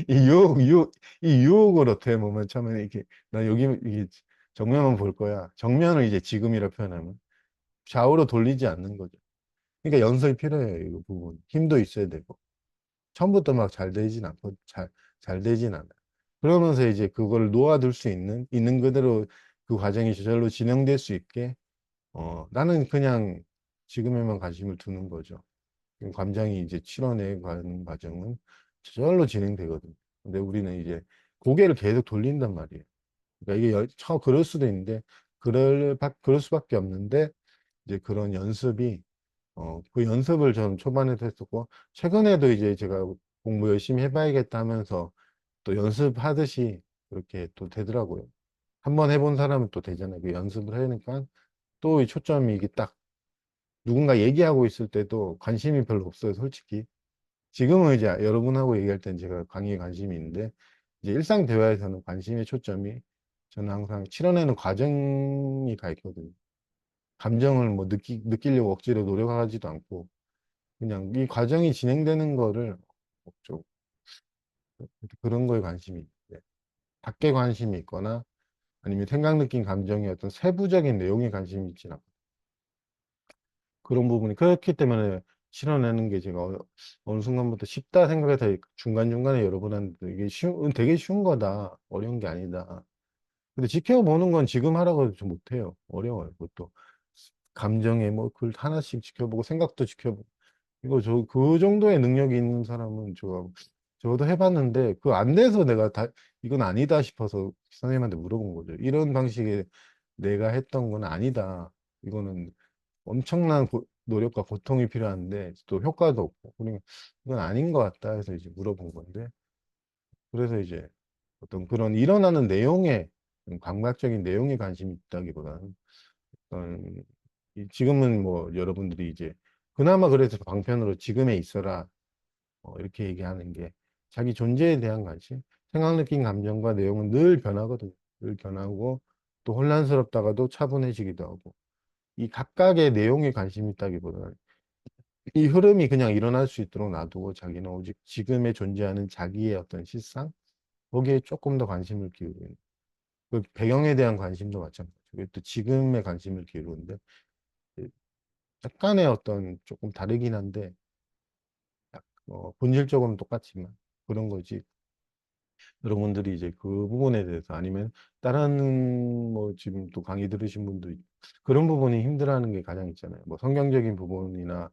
이 유혹을 어떻게 보면 처음에 이렇게, 나 여기, 이게 정면만 볼 거야. 정면을 이제 지금이라 표현하면 좌우로 돌리지 않는 거죠. 그러니까 연습이 필요해요. 이 부분. 힘도 있어야 되고. 처음부터 막 잘 되진 않고, 잘 되진 않아요. 그러면서 이제 그걸 놓아둘 수 있는 그대로 그 과정이 저절로 진행될 수 있게, 나는 그냥 지금에만 관심을 두는 거죠. 감정이 이제 치러내 가는 과정은 저절로 진행되거든요. 근데 우리는 이제 고개를 계속 돌린단 말이에요. 그러니까 이게 그럴 수도 있는데, 그럴 수밖에 없는데, 이제 그런 연습이, 그 연습을 저는 초반에도 했었고, 최근에도 이제 제가 공부 열심히 해봐야겠다 하면서 또 연습하듯이 그렇게 또 되더라고요. 한 번 해본 사람은 또 되잖아요. 그 연습을 하니까 또 이 초점이 이게 딱 누군가 얘기하고 있을 때도 관심이 별로 없어요, 솔직히. 지금은 이제 여러분하고 얘기할 땐 제가 강의에 관심이 있는데, 이제 일상 대화에서는 관심의 초점이 저는 항상 치러내는 과정이 가 있거든요. 감정을 뭐 느끼려고 억지로 노력하지도 않고, 그냥 이 과정이 진행되는 거를 좀 그런 거에 관심이 있는데, 밖에 관심이 있거나 아니면 생각, 느낀 감정의 어떤 세부적인 내용에 관심이 있진 않고, 그런 부분이 그렇기 때문에 실어내는 게 제가 어느 순간부터 쉽다 생각해서 중간중간에 여러 번 했는데 이게 되게 쉬운 거다. 어려운 게 아니다. 근데 지켜보는 건 지금 하라고 해도 좀 못해요. 어려워요. 그것도 감정에 뭐 글 하나씩 지켜보고 생각도 지켜보고 이거 그 정도의 능력이 있는 사람은 저도 해봤는데 그 안 돼서 내가 이건 아니다 싶어서 선생님한테 물어본 거죠. 이런 방식의 내가 했던 건 아니다. 이거는 엄청난 노력과 고통이 필요한데 또 효과도 없고 그러니까 이건 아닌 것 같다 해서 이제 물어본 건데 그래서 이제 어떤 그런 일어나는 내용에 감각적인 내용에 관심이 있다기보다는 어떤 지금은 뭐 여러분들이 이제 그나마 그래서 방편으로 지금에 있어라 이렇게 얘기하는 게 자기 존재에 대한 관심, 생각, 느낀 감정과 내용은 늘 변하거든요. 늘 변하고 또 혼란스럽다가도 차분해지기도 하고 이 각각의 내용에 관심이 있다기보다는 이 흐름이 그냥 일어날 수 있도록 놔두고 자기는 오직 지금에 존재하는 자기의 어떤 실상 거기에 조금 더 관심을 기울이는 그 배경에 대한 관심도 마찬가지고 또 지금에 관심을 기울이는데 약간의 어떤 조금 다르긴 한데 본질적으로는 똑같지만 그런 거지. 여러분들이 이제 그 부분에 대해서 아니면 다른 뭐 지금 또 강의 들으신 분도 그런 부분이 힘들어하는 게 가장 있잖아요. 뭐 성경적인 부분이나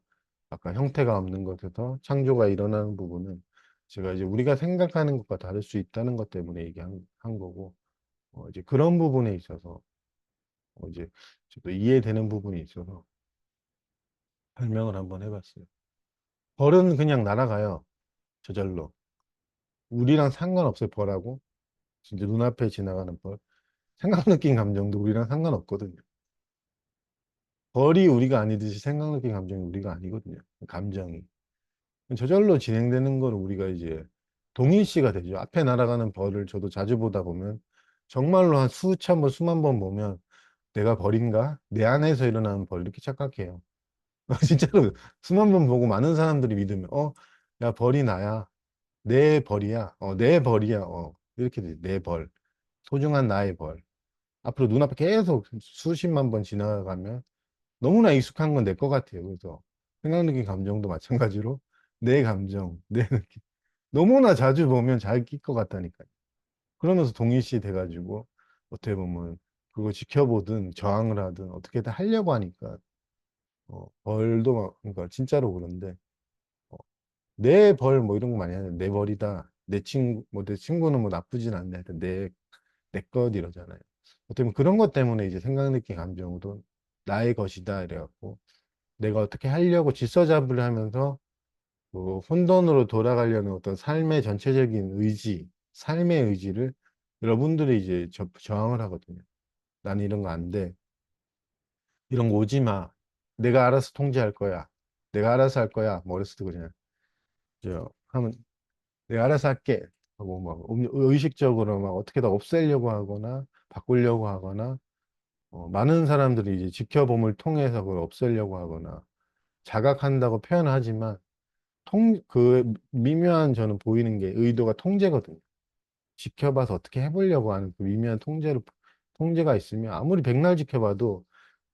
아까 형태가 없는 것에서 창조가 일어나는 부분은 제가 이제 우리가 생각하는 것과 다를 수 있다는 것 때문에 얘기한 한 거고 이제 그런 부분에 있어서 이제 저도 이해되는 부분이 있어서 설명을 한번 해봤어요. 벌은 그냥 날아가요. 저절로. 우리랑 상관없어요, 벌하고. 진짜 눈앞에 지나가는 벌. 생각, 느낀 감정도 우리랑 상관없거든요. 벌이 우리가 아니듯이 생각, 느낀 감정이 우리가 아니거든요. 감정이. 저절로 진행되는 걸 우리가 이제 동일시가 되죠. 앞에 날아가는 벌을 저도 자주 보다 보면 정말로 한 수천 번, 수만 번 보면 내가 벌인가? 내 안에서 일어나는 벌 이렇게 착각해요. 진짜로 수만 번 보고 많은 사람들이 믿으면 야, 벌이 나야. 내 벌이야. 내 벌이야. 이렇게 돼. 내 벌. 소중한 나의 벌. 앞으로 눈앞에 계속 수십만 번 지나가면 너무나 익숙한 건 내 것 같아요. 그래서 생각, 느낀 감정도 마찬가지로 내 감정, 내 느낌. 너무나 자주 보면 잘 낄 것 같다니까요. 그러면서 동일시 돼가지고 어떻게 보면 그거 지켜보든 저항을 하든 어떻게든 하려고 하니까 벌도 그러니까 진짜로 그런데 어, 내 벌 뭐 이런 거 많이 하는데 내 벌이다. 내 친구 뭐 내 친구는 뭐 나쁘진 않네. 하여튼 내 것 이러잖아요. 어떻게 보면 그런 것 때문에 이제 생각, 느낀 감정도 나의 것이다 이래갖고 내가 어떻게 하려고 질서 잡으려 하면서 그 혼돈으로 돌아가려는 어떤 삶의 전체적인 의지, 삶의 의지를 여러분들이 이제 저항을 하거든요. 난 이런 거 안 돼. 이런 거 오지 마. 내가 알아서 통제할 거야. 내가 알아서 할 거야. 뭐 어렸을 때 그냥 하면 내가 알아서 할게. 하고 막 의식적으로 막 어떻게 다 없애려고 하거나 바꾸려고 하거나 많은 사람들이 이제 지켜봄을 통해서 그걸 없애려고 하거나 자각한다고 표현하지만 그 미묘한 저는 보이는 게 의도가 통제거든요. 지켜봐서 어떻게 해보려고 하는 그 미묘한 통제가 있으면 아무리 백날 지켜봐도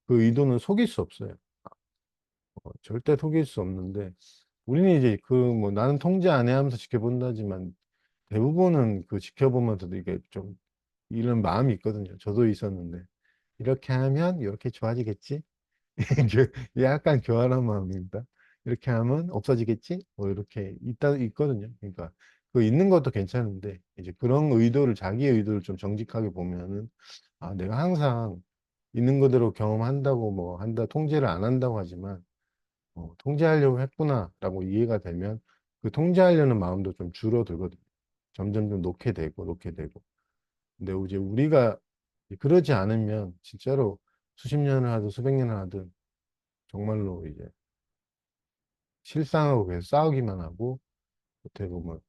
그 의도는 속일 수 없어요. 절대 속일 수 없는데 우리는 이제 그 뭐 나는 통제 안 해 하면서 지켜본다지만 대부분은 그 지켜보면서도 이게 좀 이런 마음이 있거든요. 저도 있었는데 이렇게 하면 이렇게 좋아지겠지? 약간 교활한 마음입니다. 이렇게 하면 없어지겠지? 뭐 이렇게 있거든요. 그러니까 그 있는 것도 괜찮은데 이제 그런 의도를 자기의 의도를 좀 정직하게 보면은 내가 항상 있는 그대로 경험한다고 뭐 한다 통제를 안 한다고 하지만 통제하려고 했구나라고 이해가 되면 그 통제하려는 마음도 좀 줄어들거든요. 점점 좀 놓게 되고. 근데 이제 우리가 그러지 않으면 진짜로 수십 년을 하든 수백 년을 하든 정말로 이제 실상하고 계속 싸우기만 하고 어떻게 보면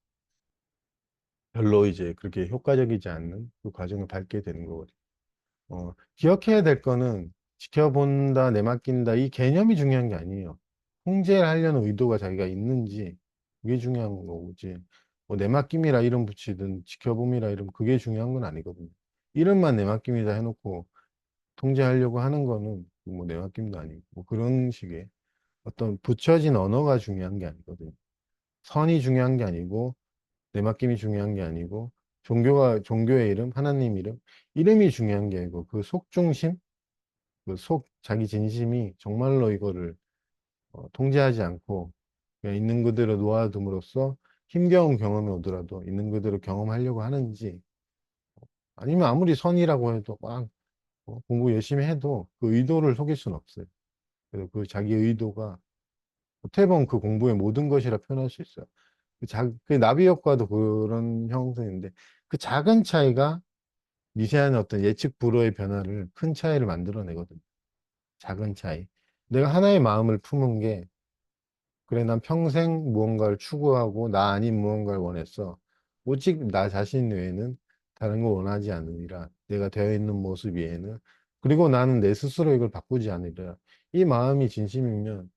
별로 이제 그렇게 효과적이지 않는 그 과정을 밟게 되는 거거든요. 기억해야 될 거는 지켜본다, 내맡긴다 이 개념이 중요한 게 아니에요. 통제를 하려는 의도가 자기가 있는지 그게 중요한 거지. 뭐 내맡김이라 이름 붙이든 지켜봄이라 이름 그게 중요한 건 아니거든요. 이름만 내맡김이다 해놓고 통제하려고 하는 거는 뭐 내맡김도 아니고 뭐 그런 식의 어떤 붙여진 언어가 중요한 게 아니거든요. 선이 중요한 게 아니고 내맡김이 중요한 게 아니고 종교의 이름, 하나님 이름, 이름이 중요한 게 아니고 그 속중심, 그 자기 진심이 정말로 이거를 통제하지 않고 그냥 있는 그대로 놓아둠으로써 힘겨운 경험이 오더라도 있는 그대로 경험하려고 하는지 아니면 아무리 선이라고 해도 막 공부 열심히 해도 그 의도를 속일 수는 없어요. 그래서 그 자기 의도가 어떻게 보면 그 공부의 모든 것이라 표현할 수 있어요. 그 나비 효과도 그런 형성인데 그 작은 차이가 미세한 어떤 예측 불허의 변화를 큰 차이를 만들어내거든요. 작은 차이. 내가 하나의 마음을 품은 게 그래, 난 평생 무언가를 추구하고 나 아닌 무언가를 원했어. 오직 나 자신 외에는 다른 걸 원하지 않으리라. 내가 되어 있는 모습 외에는. 그리고 나는 내 스스로 이걸 바꾸지 않으리라. 이 마음이 진심이면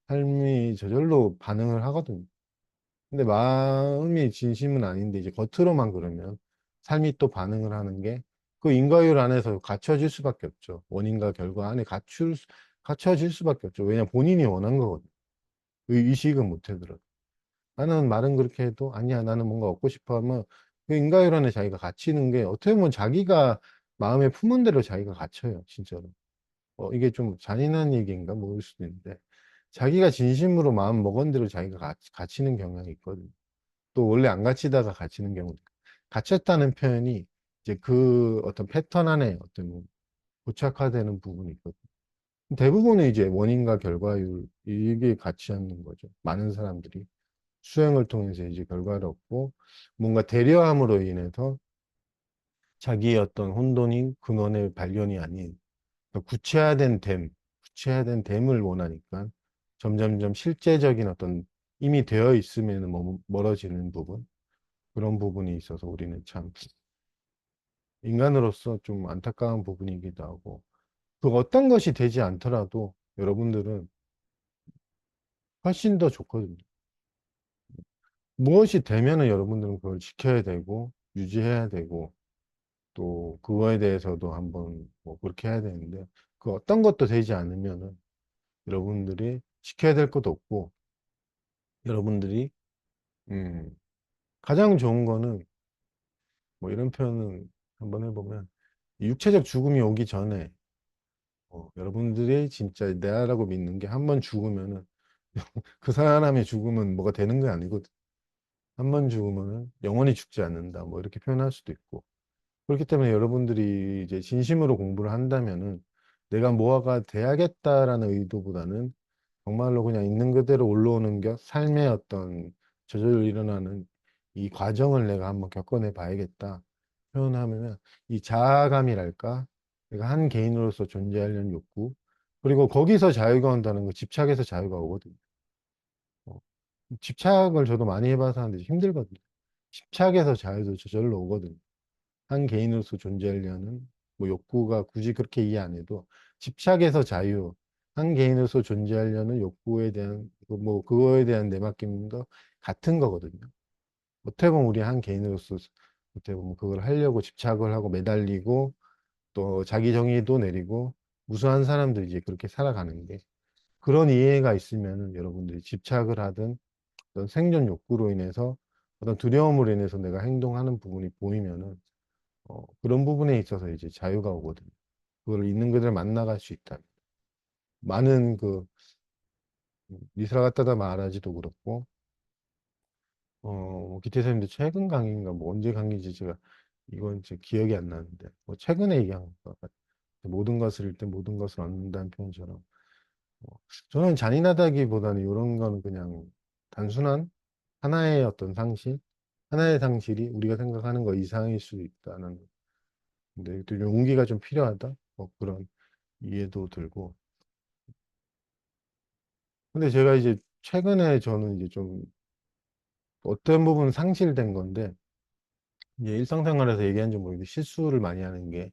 삶이 저절로 반응을 하거든. 근데 마음이 진심은 아닌데 이제 겉으로만 그러면 삶이 또 반응을 하는 게 그 인과율 안에서 갖춰질 수밖에 없죠. 원인과 결과 안에 갖춰질 수밖에 없죠. 왜냐 본인이 원한 거거든. 의식은 못 해들어. 나는 말은 그렇게 해도 아니야 나는 뭔가 얻고 싶어 하면 그 인과율 안에 자기가 갇히는 게 어떻게 보면 자기가 마음에 품은 대로 자기가 갇혀요. 진짜로. 이게 좀 잔인한 얘기인가 모를 수도 있는데 자기가 진심으로 마음 먹은 대로 자기가 갇히는 경향이 있거든요. 또 원래 안 갇히다가 갇히는 경우도 있고. 갇혔다는 표현이 이제 그 어떤 패턴 안에 어떤 고착화되는 부분이 있거든요. 대부분은 이제 원인과 결과율 이게 같이 하는 거죠. 많은 사람들이 수행을 통해서 이제 결과를 얻고 뭔가 대려함으로 인해서 자기의 어떤 혼돈인 근원의 발견이 아닌 구체화된 됨을 원하니까 점점점 실제적인 어떤 이미 되어 있으면 멀어지는 부분 그런 부분이 있어서 우리는 참 인간으로서 좀 안타까운 부분이기도 하고 그 어떤 것이 되지 않더라도 여러분들은 훨씬 더 좋거든요. 무엇이 되면은 여러분들은 그걸 지켜야 되고 유지해야 되고 또 그거에 대해서도 한번 뭐 그렇게 해야 되는데 그 어떤 것도 되지 않으면은 여러분들이 지켜야 될 것도 없고 여러분들이 음 가장 좋은 거는 뭐 이런 표현은 한번 해보면 육체적 죽음이 오기 전에 여러분들이 진짜 내라고 믿는 게 한 번 죽으면은 그 사람의 죽음은 뭐가 되는 게 아니거든. 한 번 죽으면은 영원히 죽지 않는다. 뭐 이렇게 표현할 수도 있고. 그렇기 때문에 여러분들이 이제 진심으로 공부를 한다면은 내가 뭐가 돼야겠다라는 의도보다는 정말로 그냥 있는 그대로 올라오는 것, 삶의 어떤 저절로 일어나는 이 과정을 내가 한번 겪어내 봐야겠다. 표현하면 이 자아감이랄까? 내가 한 개인으로서 존재하려는 욕구. 그리고 거기서 자유가 온다는 거, 집착에서 자유가 오거든요. 어, 집착을 저도 많이 해봐서 하는데 힘들거든요. 집착에서 자유도 저절로 오거든요. 한 개인으로서 존재하려는 뭐 욕구가 굳이 그렇게 이해 안 해도 집착에서 자유, 한 개인으로서 존재하려는 욕구에 대한 뭐 그거에 대한 내맡김도 같은 거거든요. 어떻게 보면 우리 한 개인으로서 어떻게 보면 그걸 하려고 집착을 하고 매달리고 또 자기 정의도 내리고 무수한 사람들이 이제 그렇게 살아가는 게 그런 이해가 있으면 여러분들이 집착을 하든 어떤 생존 욕구로 인해서 어떤 두려움으로 인해서 내가 행동하는 부분이 보이면은 그런 부분에 있어서 이제 자유가 오거든요. 그걸 있는 그대로 만나갈 수 있다. 많은 그 미스라 갖다다 말하지도 그렇고 뭐 기태 선생님도 최근 강의인가 뭐 언제 강의인지 제가 이건 제 기억이 안 나는데 뭐 최근에 얘기한 것 같아요. 모든 것을 잃든 모든 것을 얻는다는 표현처럼 저는 잔인하다기보다는 이런 거는 그냥 단순한 하나의 어떤 상실 하나의 상실이 우리가 생각하는 거 이상일 수 있다는 근데 또 용기가 좀 필요하다 뭐 그런 이해도 들고 근데 제가 이제 최근에 저는 이제 좀 어떤 부분 상실된 건데 이제 일상생활에서 얘기하는지 모르겠는데 실수를 많이 하는 게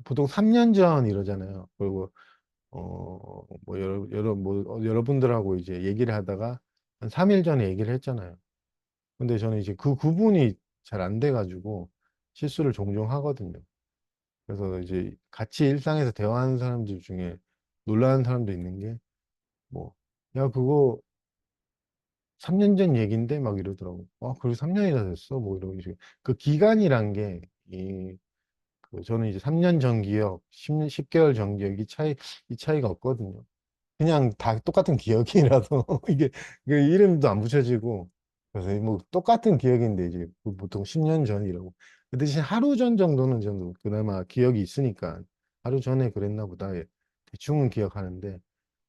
보통 3년 전 이러잖아요. 그리고 뭐 여러분들하고 이제 얘기를 하다가 한 3일 전에 얘기를 했잖아요. 근데 저는 이제 그 구분이 잘 안 돼가지고 실수를 종종 하거든요. 그래서 이제 같이 일상에서 대화하는 사람들 중에 놀라는 사람도 있는 게 뭐, 야, 그거 3년 전 얘긴데 막 이러더라고. 그리고 3년이나 됐어? 뭐 이러고 이제 그 기간이란 게, 저는 이제 3년 전 기억, 10개월 전 기억, 이 차이가 없거든요. 그냥 다 똑같은 기억이라서 이게 그 이름도 안 붙여지고 그래서 뭐 똑같은 기억인데 이제 보통 10년 전이라고. 그 대신 하루 전 정도는 저는 그나마 기억이 있으니까 하루 전에 그랬나 보다. 대충은 기억하는데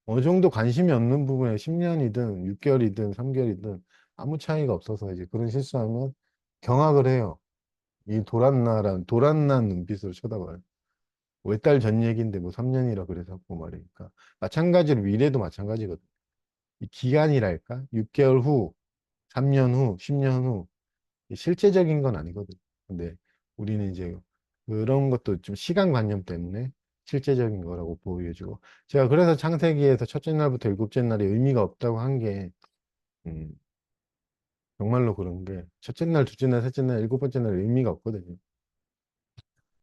어느 정도 관심이 없는 부분에 10년이든 6개월이든 3개월이든 아무 차이가 없어서 이제 그런 실수하면 경악을 해요. 이 도란난 눈빛으로 쳐다봐요. 몇 달 전 얘기인데 뭐 3년이라 그래서 고 말이니까. 마찬가지로 미래도 마찬가지거든. 이 기간이랄까? 6개월 후, 3년 후, 10년 후, 실제적인 건 아니거든. 근데 우리는 이제 그런 것도 좀 시간관념 때문에 실제적인 거라고 보여주고. 제가 그래서 창세기에서 첫째 날부터 일곱째 날이 의미가 없다고 한 게, 음, 정말로 그런 게, 첫째 날, 둘째 날, 셋째 날, 일곱 번째 날 의미가 없거든요.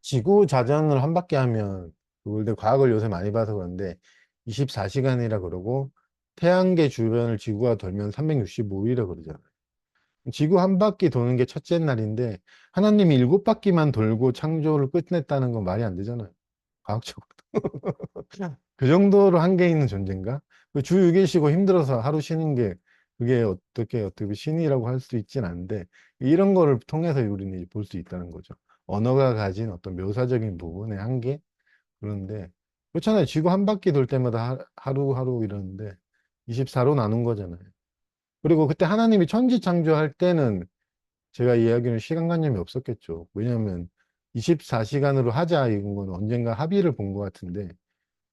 지구 자전을 한 바퀴 하면, 그걸 과학을 요새 많이 봐서 그런데, 24시간이라 그러고, 태양계 주변을 지구가 돌면 365일이라 그러잖아요. 지구 한 바퀴 도는 게 첫째 날인데, 하나님이 일곱 바퀴만 돌고 창조를 끝냈다는 건 말이 안 되잖아요. 과학적으로. 그 정도로 한계 있는 존재인가? 그주 6일 쉬고 힘들어서 하루 쉬는 게 그게 어떻게 신이라고 할 수 있진 않은데 이런 거를 통해서 우리는 볼 수 있다는 거죠. 언어가 가진 어떤 묘사적인 부분의 한계? 그런데 그렇잖아요. 지구 한 바퀴 돌 때마다 하루하루 이러는데 24로 나눈 거잖아요. 그리고 그때 하나님이 천지 창조할 때는 제가 이야기는 시간관념이 없었겠죠. 왜냐하면 24시간으로 하자 이건 건 언젠가 합의를 본 것 같은데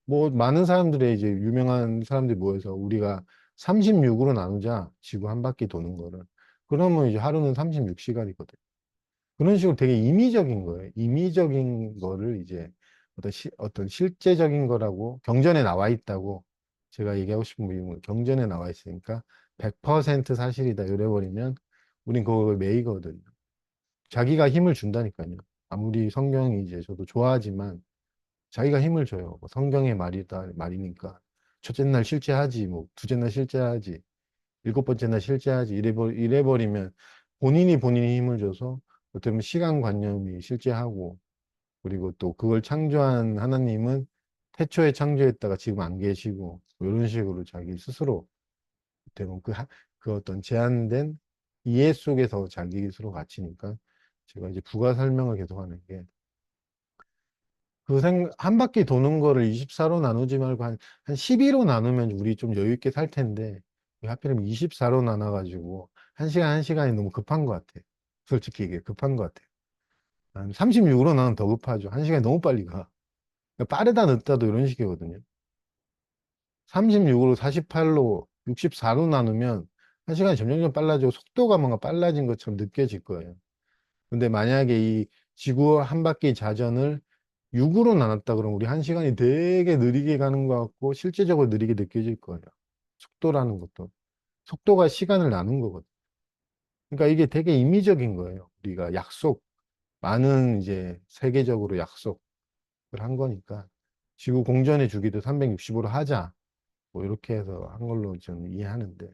뭐 많은 사람들의 이제 유명한 사람들이 모여서 우리가 36으로 나누자 지구 한 바퀴 도는 거를 그러면 이제 하루는 36시간이거든. 그런 식으로 되게 임의적인 거예요. 임의적인 거를 이제 어떤 실제적인 거라고 경전에 나와 있다고 제가 얘기하고 싶은 게 경전에 나와 있으니까 100% 사실이다 이래버리면 우린 그걸 매이거든요. 자기가 힘을 준다니까요. 아무리 성경이 이제 저도 좋아하지만 자기가 힘을 줘요. 뭐 성경의 말이니까. 첫째 날 실제하지, 뭐, 두째 날 실제하지, 일곱 번째 날 실제하지, 이래버리면 본인이 힘을 줘서 어떻게 보면 시간관념이 실제하고, 그리고 또 그걸 창조한 하나님은 태초에 창조했다가 지금 안 계시고, 뭐 이런 식으로 자기 스스로, 어떻게 보면 그 어떤 제한된 이해 속에서 자기 스스로 갇히니까, 제가 이제 부가 설명을 계속 하는 게, 한 바퀴 도는 거를 24로 나누지 말고 한 12로 나누면 우리 좀 여유 있게 살 텐데, 왜 하필이면 24로 나눠가지고, 한 시간이 너무 급한 것 같아. 솔직히 이게 급한 것 같아. 한 36으로 나는 더 급하죠. 한 시간이 너무 빨리 가. 그러니까 빠르다 늦다도 이런 식이거든요. 36으로 48로 64로 나누면 한 시간이 점점점 빨라지고 속도가 뭔가 빨라진 것처럼 느껴질 거예요. 근데 만약에 이 지구 한 바퀴 자전을 6으로 나눴다 그러면 우리 한 시간이 되게 느리게 가는 것 같고 실제적으로 느리게 느껴질 거예요. 속도라는 것도. 속도가 시간을 나눈 거거든. 그러니까 이게 되게 임의적인 거예요. 우리가 많은 이제 세계적으로 약속을 한 거니까 지구 공전의 주기도 365로 하자. 뭐 이렇게 해서 한 걸로 저는 이해하는데.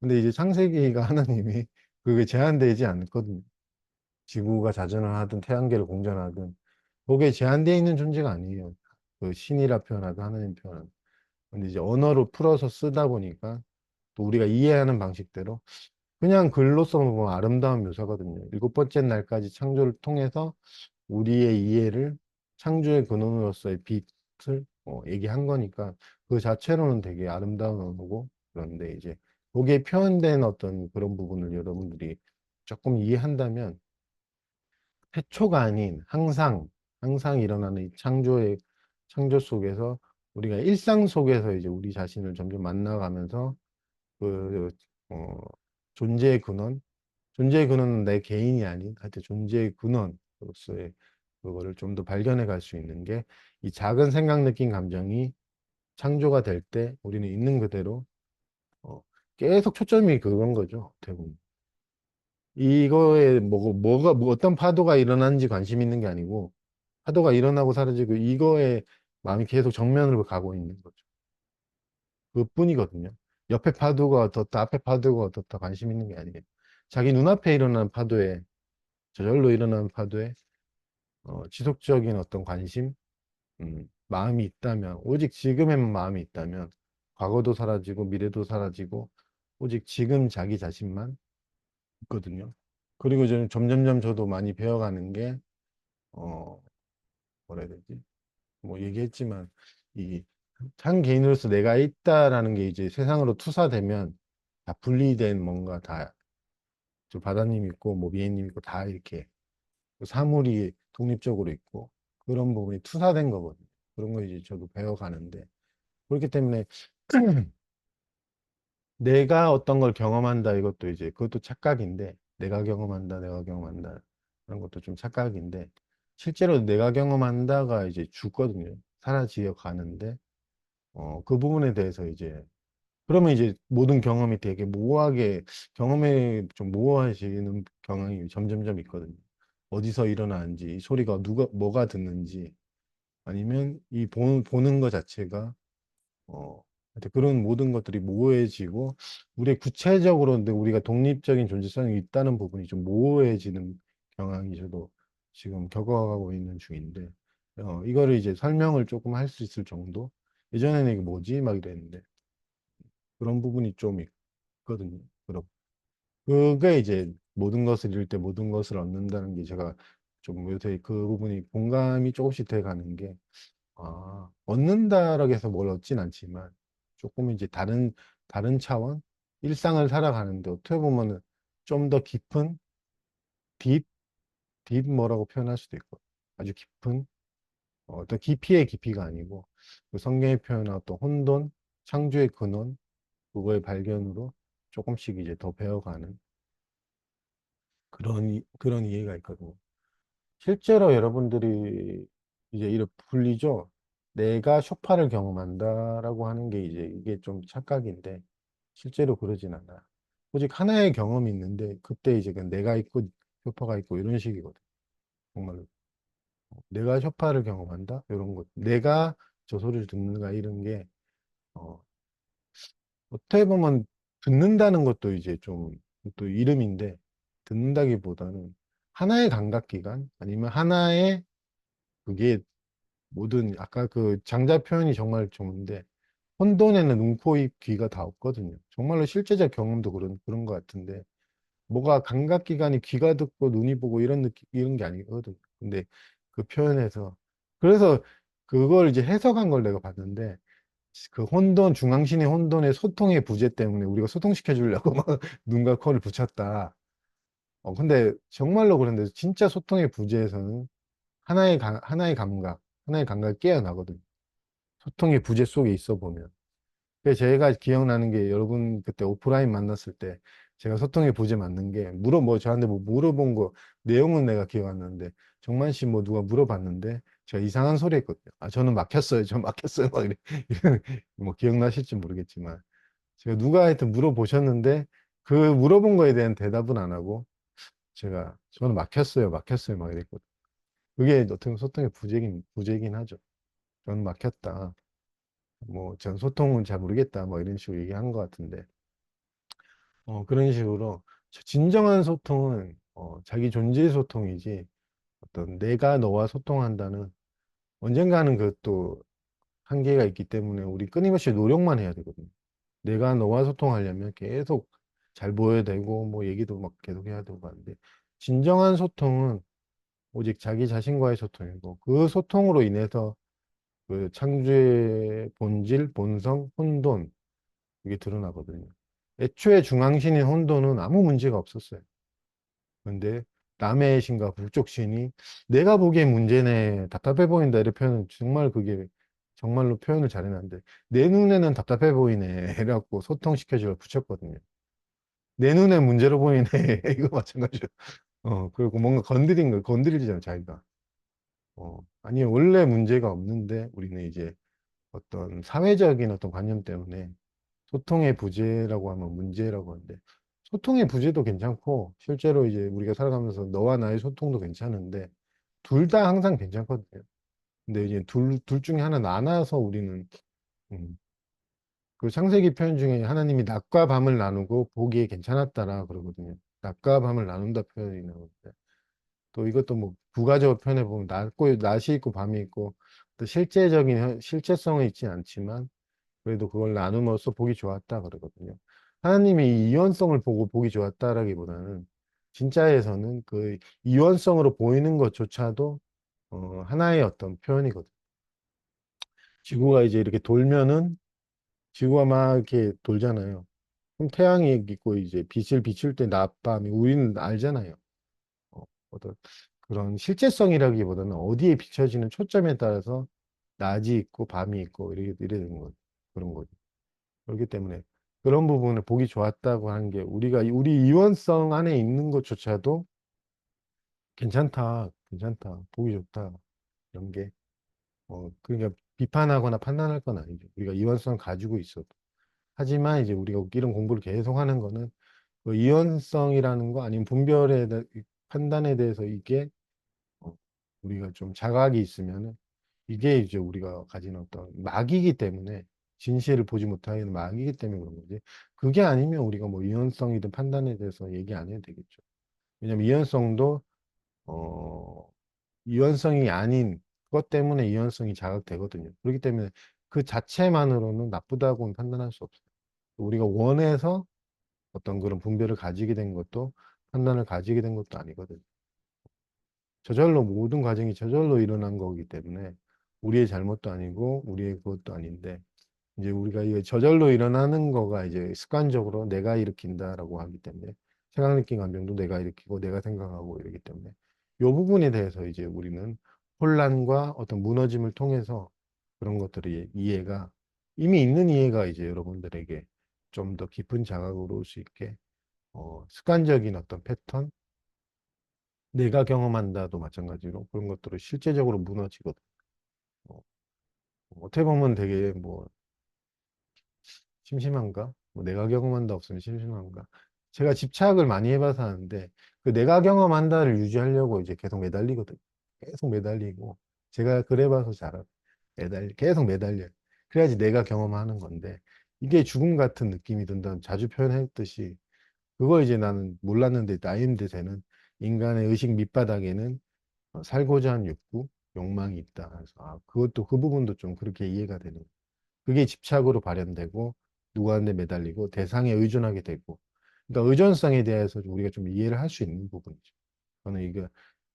근데 이제 창세기가 하나님이 그게 제한되지 않거든요. 지구가 자전을 하든 태양계를 공전하든 거기에 제한되어 있는 존재가 아니에요. 그 신이라 표현하든 하나님 표현하든. 근데 이제 언어로 풀어서 쓰다 보니까 또 우리가 이해하는 방식대로 그냥 글로써 보면 아름다운 묘사거든요. 일곱 번째 날까지 창조를 통해서 우리의 이해를 창조의 근원으로서의 빛을 얘기한 거니까 그 자체로는 되게 아름다운 언어고 그런데 이제 거기에 표현된 어떤 그런 부분을 여러분들이 조금 이해한다면 태초가 아닌 항상 일어나는 이 창조 속에서 우리가 일상 속에서 이제 우리 자신을 점점 만나가면서 그, 어, 존재의 근원, 존재의 근원은 내 개인이 아닌 하여튼 존재의 근원으로서의 그거를 좀 더 발견해 갈 수 있는 게 이 작은 생각, 느낀 감정이 창조가 될 때 우리는 있는 그대로 어, 계속 초점이 그건 거죠. 대부분. 이거에 뭐 어떤 파도가 일어나는지 관심 있는 게 아니고 파도가 일어나고 사라지고 이거에 마음이 계속 정면으로 가고 있는 거죠. 그뿐이거든요. 옆에 파도가 어떻다, 앞에 파도가 어떻다 관심 있는 게 아니에요. 자기 눈앞에 일어나는 파도에, 저절로 일어나는 파도에 지속적인 어떤 관심, 마음이 있다면, 오직 지금에만 마음이 있다면, 과거도 사라지고 미래도 사라지고, 오직 지금 자기 자신만 있거든요. 그리고 저는 점점점 저도 많이 배워가는 게, 어, 뭐라 해야 되지? 뭐 얘기했지만 이 한 개인으로서 내가 있다라는 게 이제 세상으로 투사되면 다 분리된 뭔가 다 저 바다님 있고 뭐 미애님 있고 다 이렇게 사물이 독립적으로 있고 그런 부분이 투사된 거거든요. 그런 거 이제 저도 배워가는데 그렇기 때문에 내가 어떤 걸 경험한다 이것도 이제 그것도 착각인데 내가 경험한다 내가 경험한다 그런 것도 좀 착각인데 실제로 내가 경험한다가 이제 죽거든요. 사라지어 가는데 그 부분에 대해서 이제 그러면 이제 모든 경험이 되게 모호하게 경험에 좀 모호해지는 경향이 점점점 있거든요. 어디서 일어나는지, 이 소리가 누가 뭐가 듣는지, 아니면 보는 것 자체가 하여튼 그런 모든 것들이 모호해지고 우리 구체적으로 근데 우리가 독립적인 존재성이 있다는 부분이 좀 모호해지는 경향이 저도 지금 겪어가고 있는 중인데 이거를 이제 설명을 조금 할 수 있을 정도. 예전에는 이게 뭐지? 막 이랬는데 그런 부분이 좀 있거든요. 그게 이제 모든 것을 잃을 때 모든 것을 얻는다는 게 제가 좀 요새 그 부분이 공감이 조금씩 돼 가는 게, 얻는다라고 해서 뭘 얻진 않지만 조금 이제 다른 차원? 일상을 살아가는데 어떻게 보면은 좀 더 깊은, 딥, 딥 뭐라고 표현할 수도 있고 아주 깊은, 어떤 깊이의 깊이가 아니고 그 성경이 표현한 어떤 혼돈, 창조의 근원, 그거의 발견으로 조금씩 이제 더 배워가는 그런 이해가 있거든요. 실제로 여러분들이 이제 이렇게 불리죠. 내가 쇼파를 경험한다라고 하는 게 이제 이게 좀 착각인데 실제로 그러진 않아. 오직 하나의 경험이 있는데 그때 이제 그 내가 있고 쇼파가 있고 이런 식이거든. 정말로. 내가 쇼파를 경험한다? 이런 것. 내가 저 소리를 듣는가 이런 게 어, 어떻게 보면 듣는다는 것도 이제 좀 또 이름인데 듣는다기보다는 하나의 감각기관 아니면 하나의 그게 모든 아까 그 장자 표현이 정말 좋은데 혼돈에는 눈, 코, 입, 귀가 다 없거든요. 정말로 실제적 경험도 그런 것 같은데 뭐가 감각기관이 귀가 듣고 눈이 보고 이런 느낌 이런 게 아니거든. 근데 그 표현에서 그래서 그걸 이제 해석한 걸 내가 봤는데 그 혼돈 중앙신의 혼돈의 소통의 부재 때문에 우리가 소통시켜 주려고 막 눈과 코를 붙였다. 근데 정말로 그런데 진짜 소통의 부재에서는 하나의 감각, 하나의 감각이 깨어나거든요. 소통의 부재 속에 있어 보면. 그래서 제가 기억나는 게 여러분 그때 오프라인 만났을 때 제가 소통의 부재 맞는 게 뭐 저한테 뭐 물어본 거 내용은 내가 기억 안 나는데 정만 씨 뭐 누가 물어봤는데 제가 이상한 소리 했거든요. 저는 막혔어요. 저 막혔어요. 막 뭐 기억나실지 모르겠지만 제가 누가 하여튼 물어보셨는데 그 물어본 거에 대한 대답은 안 하고 저는 막혔어요. 막혔어요. 막 이랬거든요. 그게 어떻게 보면 소통의 부재이긴 하죠. 저는 막혔다. 뭐, 전 소통은 잘 모르겠다. 뭐, 이런 식으로 얘기한 것 같은데. 그런 식으로, 진정한 소통은, 자기 존재의 소통이지, 어떤 내가 너와 소통한다는, 언젠가는 그 또 한계가 있기 때문에, 우리 끊임없이 노력만 해야 되거든요. 내가 너와 소통하려면 계속 잘 보여야 되고, 뭐, 얘기도 막 계속 해야 되고 하는데, 진정한 소통은 오직 자기 자신과의 소통이고, 그 소통으로 인해서 그 창조의 본질, 본성, 혼돈, 이게 드러나거든요. 애초에 중앙신인 혼돈은 아무 문제가 없었어요. 근데 남의 신과 북쪽 신이 내가 보기엔 문제네, 답답해 보인다, 이렇게 표현은 정말 그게 정말로 표현을 잘해놨는데 내 눈에는 답답해 보이네, 이래갖고 소통시켜주려 붙였거든요. 내 눈에 문제로 보이네, 이거 마찬가지로. 그리고 뭔가 건드리잖아요, 자기가. 아니, 원래 문제가 없는데 우리는 이제 어떤 사회적인 어떤 관념 때문에 소통의 부재라고 하면 문제라고 하는데 소통의 부재도 괜찮고 실제로 이제 우리가 살아가면서 너와 나의 소통도 괜찮은데 둘 다 항상 괜찮거든요. 근데 이제 둘 중에 하나 나눠서 우리는 음, 그 창세기 표현 중에 하나님이 낮과 밤을 나누고 보기에 괜찮았다라 그러거든요. 낮과 밤을 나눈다 표현이 나오는데 또 이것도 뭐 부가적으로 표현해 보면 낮이 있고 밤이 있고 또 실제적인 실체성은 있지 않지만 그래도 그걸 나눔으로써 보기 좋았다 그러거든요. 하나님이 이 이원성을 보고 보기 좋았다라기보다는 진짜에서는 그 이원성으로 보이는 것조차도 하나의 어떤 표현이거든요. 지구가 이제 이렇게 돌면은 지구가 막 이렇게 돌잖아요. 그럼 태양이 있고 이제 빛을 비출 때 낮밤이 우리는 알잖아요. 어떤 그런 실제성이라기보다는 어디에 비춰지는 초점에 따라서 낮이 있고 밤이 있고 이렇게 되는 거 그런 거죠. 그렇기 때문에 그런 부분을 보기 좋았다고 하는 게 우리가 우리 이원성 안에 있는 것조차도 괜찮다, 괜찮다, 보기 좋다 이런 게 그러니까 비판하거나 판단할 건 아니죠. 우리가 이원성 가지고 있어도. 하지만 이제 우리가 이런 공부를 계속 하는 거는 그 이원성이라는 거 아니면 판단에 대해서 이게 어, 우리가 좀 자각이 있으면은 이게 이제 우리가 가진 어떤 막이기 때문에 진실을 보지 못하는 막이기 때문에 그런 거지. 그게 아니면 우리가 뭐 이원성이든 판단에 대해서 얘기 안 해도 되겠죠. 왜냐면 이원성도 어 이원성이 아닌 것 때문에 이원성이 자각되거든요. 그렇기 때문에 그 자체만으로는 나쁘다고는 판단할 수 없어요. 우리가 원해서 어떤 그런 분별을 가지게 된 것도 판단을 가지게 된 것도 아니거든요. 저절로 모든 과정이 저절로 일어난 거기 때문에 우리의 잘못도 아니고 우리의 그것도 아닌데 이제 우리가 이게 저절로 일어나는 거가 이제 습관적으로 내가 일으킨다라고 하기 때문에 생각, 느낌, 감정도 내가 일으키고 내가 생각하고 이러기 때문에 이 부분에 대해서 이제 우리는 혼란과 어떤 무너짐을 통해서 그런 것들이 이해가 이미 있는 이해가 이제 여러분들에게 좀 더 깊은 자각으로 올 수 있게 습관적인 어떤 패턴 내가 경험한다도 마찬가지로 그런 것들을 실제적으로 무너지거든. 어, 어떻게 보면 되게 뭐 심심한가? 뭐 내가 경험한다 없으면 심심한가? 제가 집착을 많이 해봐서 하는데 그 내가 경험한다를 유지하려고 이제 계속 매달리거든. 계속 매달리고 제가 그래봐서 잘알아. 계속 매달려. 그래야지 내가 경험하는 건데 이게 죽음 같은 느낌이 든다는 자주 표현했듯이 그거 이제 나는 몰랐는데 나이인데 새는 인간의 의식 밑바닥에는 살고자 하는 욕구, 욕망이 있다. 그래서 그것도 그 부분도 좀 그렇게 이해가 되는. 그게 집착으로 발현되고 누구한테 매달리고 대상에 의존하게 되고. 그러니까 의존성에 대해서 우리가 좀 이해를 할 수 있는 부분이죠. 저는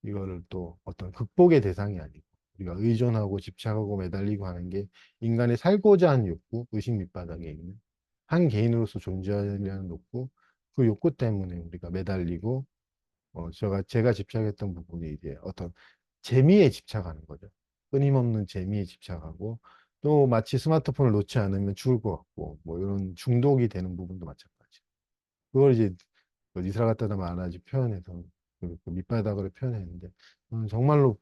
이거를 또 어떤 극복의 대상이 아니고 우리가 의존하고 집착하고 매달리고 하는 게 인간의 살고자 하는 욕구, 의식 밑바닥에 있는 한 개인으로서 존재하려는 욕구, 그 욕구 때문에 우리가 매달리고 제가 집착했던 부분이 이제 어떤 재미에 집착하는 거죠. 끊임없는 재미에 집착하고 또 마치 스마트폰을 놓지 않으면 죽을 것 같고 뭐 이런 중독이 되는 부분도 마찬가지. 그걸 이제 이스라 갖다다 말하지 표현해서 그 밑바닥으로 표현했는데 정말로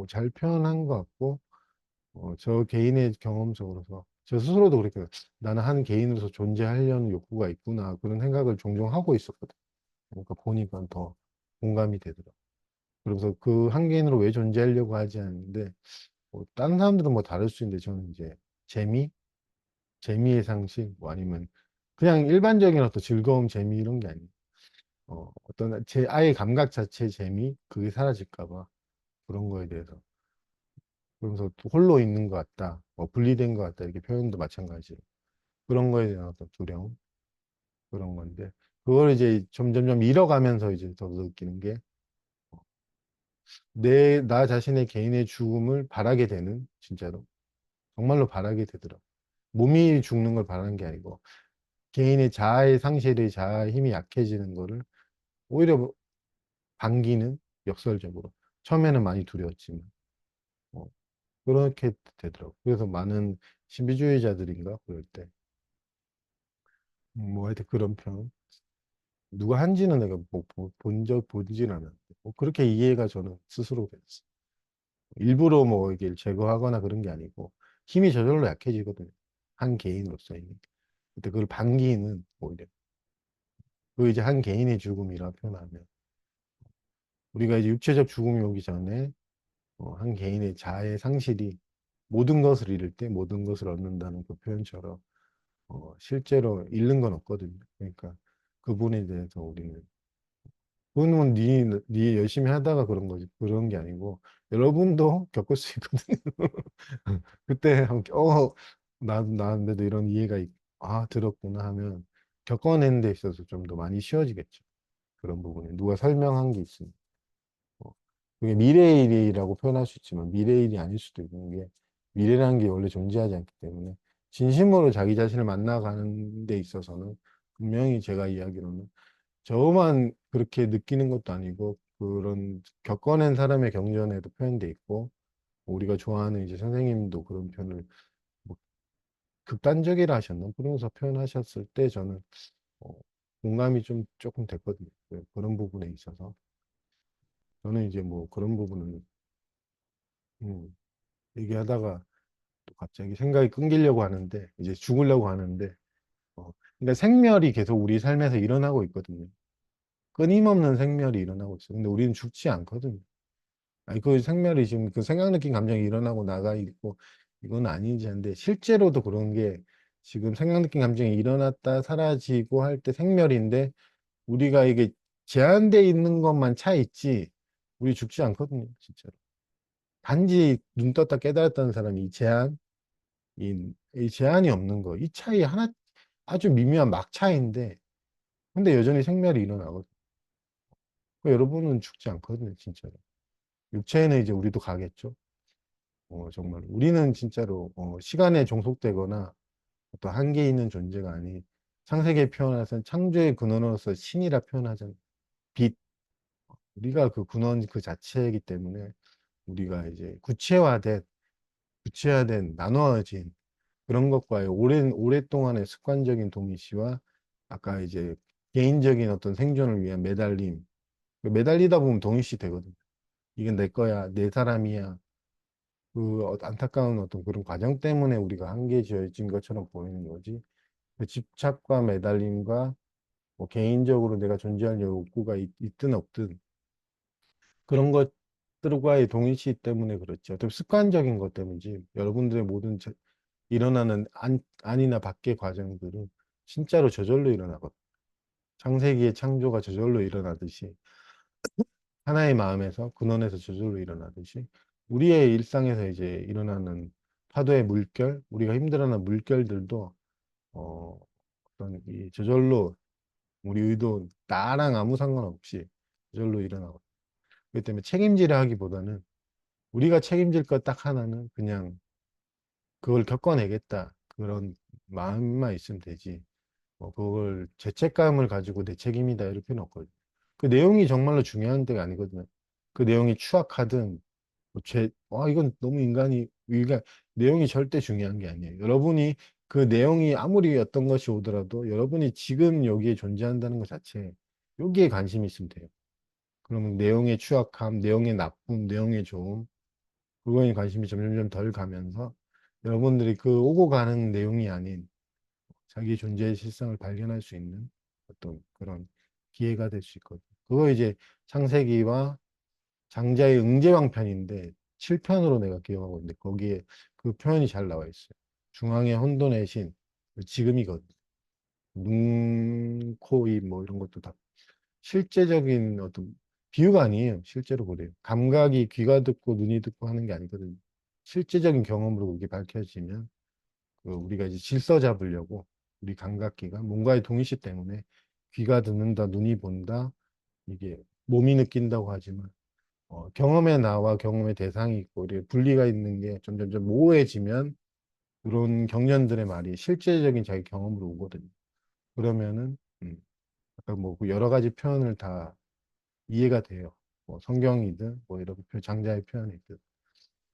잘 표현한 것 같고 저 개인의 경험 속으로서 저 스스로도 그렇게 나는 한 개인으로서 존재하려는 욕구가 있구나 그런 생각을 종종 하고 있었거든. 그러니까 보니까 더 공감이 되더라고. 그래서 그 한계인으로 왜 존재하려고 하지 않는데, 다른 사람들은 뭐 다를 수 있는데, 저는 이제 재미, 재미의 상식, 뭐 아니면 그냥 일반적인 어떤 즐거움, 재미 이런 게 아니에요. 어떤 제 아예 감각 자체의 재미, 그게 사라질까 봐 그런 거에 대해서. 그러면서 또 홀로 있는 것 같다, 뭐 분리된 것 같다, 이렇게 표현도 마찬가지로. 그런 거에 대한 어떤 두려움, 그런 건데, 그걸 이제 점점점 잃어가면서 이제 더 느끼는 게, 나 자신의 개인의 죽음을 바라게 되는, 진짜로. 정말로 바라게 되더라고. 몸이 죽는 걸 바라는 게 아니고, 개인의 자아의 상실의 자아의 힘이 약해지는 거를 오히려 반기는 역설적으로. 처음에는 많이 두려웠지만, 어, 그렇게 되더라고. 그래서 많은 신비주의자들인가, 그럴 때. 뭐 하여튼 그런 편. 누가 한지는 내가 뭐 본지는 않았는데, 뭐 그렇게 이해가 저는 스스로 됐어. 일부러 뭐 이게 제거하거나 그런 게 아니고 힘이 저절로 약해지거든요. 한 개인으로서 이미. 근데 그걸 반기는 오히려 그 이제 한 개인의 죽음이라 표현하면 우리가 이제 육체적 죽음이 오기 전에 한 개인의 자아의 상실이 모든 것을 잃을 때 모든 것을 얻는다는 그 표현처럼 실제로 잃는 건 없거든요. 그러니까 그분에 대해서 우리는 그건 네 열심히 하다가 그런 거지 그런 게 아니고 여러분도 겪을 수 있거든요. 그때 나한테도 이런 이해가 들었구나 하면 겪어내는 데 있어서 좀 더 많이 쉬워지겠죠. 그런 부분에 누가 설명한 게 있으면 어, 그게 미래의 일이라고 표현할 수 있지만 미래의 일이 아닐 수도 있는 게 미래라는 게 원래 존재하지 않기 때문에 진심으로 자기 자신을 만나가는 데 있어서는 분명히 제가 이야기로는 저만 그렇게 느끼는 것도 아니고 그런 겪어낸 사람의 경전에도 표현돼 있고 우리가 좋아하는 이제 선생님도 그런 표현을 뭐 극단적이라 하셨나? 그러면서 표현하셨을 때 저는 어, 공감이 좀 조금 됐거든요. 네, 그런 부분에 있어서 저는 이제 뭐 그런 부분을 음, 얘기하다가 또 갑자기 생각이 끊기려고 하는데 이제 죽으려고 하는데 그러니까 생멸이 계속 우리 삶에서 일어나고 있거든요. 끊임없는 생멸이 일어나고 있어요. 근데 우리는 죽지 않거든요. 아니, 그 생멸이 지금 그 생각, 느낌, 감정이 일어나고 나가 있고 이건 아니지 한데 실제로도 그런 게 지금 생각, 느낌, 감정이 일어났다 사라지고 할 때 생멸인데 우리가 이게 제한돼 있는 것만 차 있지 우리 죽지 않거든요, 진짜로. 단지 눈 떴다 깨달았다는 사람이 이 제한이 없는 거, 이 차이 하나 아주 미묘한 막 차이인데 근데 여전히 생멸이 일어나거든요. 여러분은 죽지 않거든요, 진짜로. 육체에는 이제 우리도 가겠죠. 정말 우리는 진짜로 시간에 종속되거나 어떤 한계 있는 존재가 아닌 창세기에 표현해서 창조의 근원으로서 신이라 표현하잖아요. 빛. 우리가 그 근원 그 자체이기 때문에 우리가 이제 구체화된 나누어진 그런 것과의 오랫동안의 습관적인 동의시와 아까 이제 개인적인 어떤 생존을 위한 매달림. 매달리다 보면 동의시 되거든요. 이게 내 거야, 내 사람이야. 그 안타까운 어떤 그런 과정 때문에 우리가 한계지어진 것처럼 보이는 거지. 그 집착과 매달림과 뭐 개인적으로 내가 존재할 욕구가 있든 없든 그런 것들과의 동일시 때문에 그렇죠. 어떤 습관적인 것 때문이지. 여러분들의 모든 일어나는 안이나 밖의 과정들은 진짜로 저절로 일어나거든요. 창세기의 창조가 저절로 일어나듯이 하나의 마음에서 근원에서 저절로 일어나듯이 우리의 일상에서 이제 일어나는 파도의 물결, 우리가 힘들어하는 물결들도 어, 어떤 이 저절로 우리 의도 나랑 아무 상관없이 저절로 일어나고 그렇기 때문에 책임지려 하기보다는 우리가 책임질 것 딱 하나는 그냥 그걸 겪어내겠다 그런 마음만 있으면 되지 그걸 죄책감을 가지고 내 책임이다 이럴 필요는 없거든요. 그 내용이 정말로 중요한 데가 아니거든요. 그 내용이 추악하든 이건 너무 내용이 절대 중요한 게 아니에요. 여러분이 그 내용이 아무리 어떤 것이 오더라도 여러분이 지금 여기에 존재한다는 것 자체, 여기에 관심이 있으면 돼요. 그러면 내용의 추악함, 내용의 나쁨, 내용의 좋음, 그거에 관심이 점점점 덜 가면서 여러분들이 그 오고 가는 내용이 아닌 자기 존재의 실상을 발견할 수 있는 어떤 그런 기회가 될 수 있거든요. 그거 이제 창세기와 장자의 응제왕 편인데 7편으로 내가 기억하고 있는데 거기에 그 표현이 잘 나와 있어요. 중앙에 혼돈의 신, 지금이거든. 눈, 코, 입 뭐 이런 것도 다 실제적인 어떤 비유가 아니에요. 실제로 그래요. 감각이 귀가 듣고 눈이 듣고 하는 게 아니거든요. 실제적인 경험으로 그게 밝혀지면 그 우리가 이제 질서 잡으려고 우리 감각기가 뭔가의 동의시 때문에 귀가 듣는다, 눈이 본다, 이게 몸이 느낀다고 하지만 경험의 나와 경험의 대상이 있고 이렇게 분리가 있는 게 점점점 모호해지면 그런 경련들의 말이 실제적인 자기 경험으로 오거든요. 그러면은 아까 뭐그 여러 가지 표현을 다 이해가 돼요. 뭐 성경이든 뭐 이런 장자의 표현이든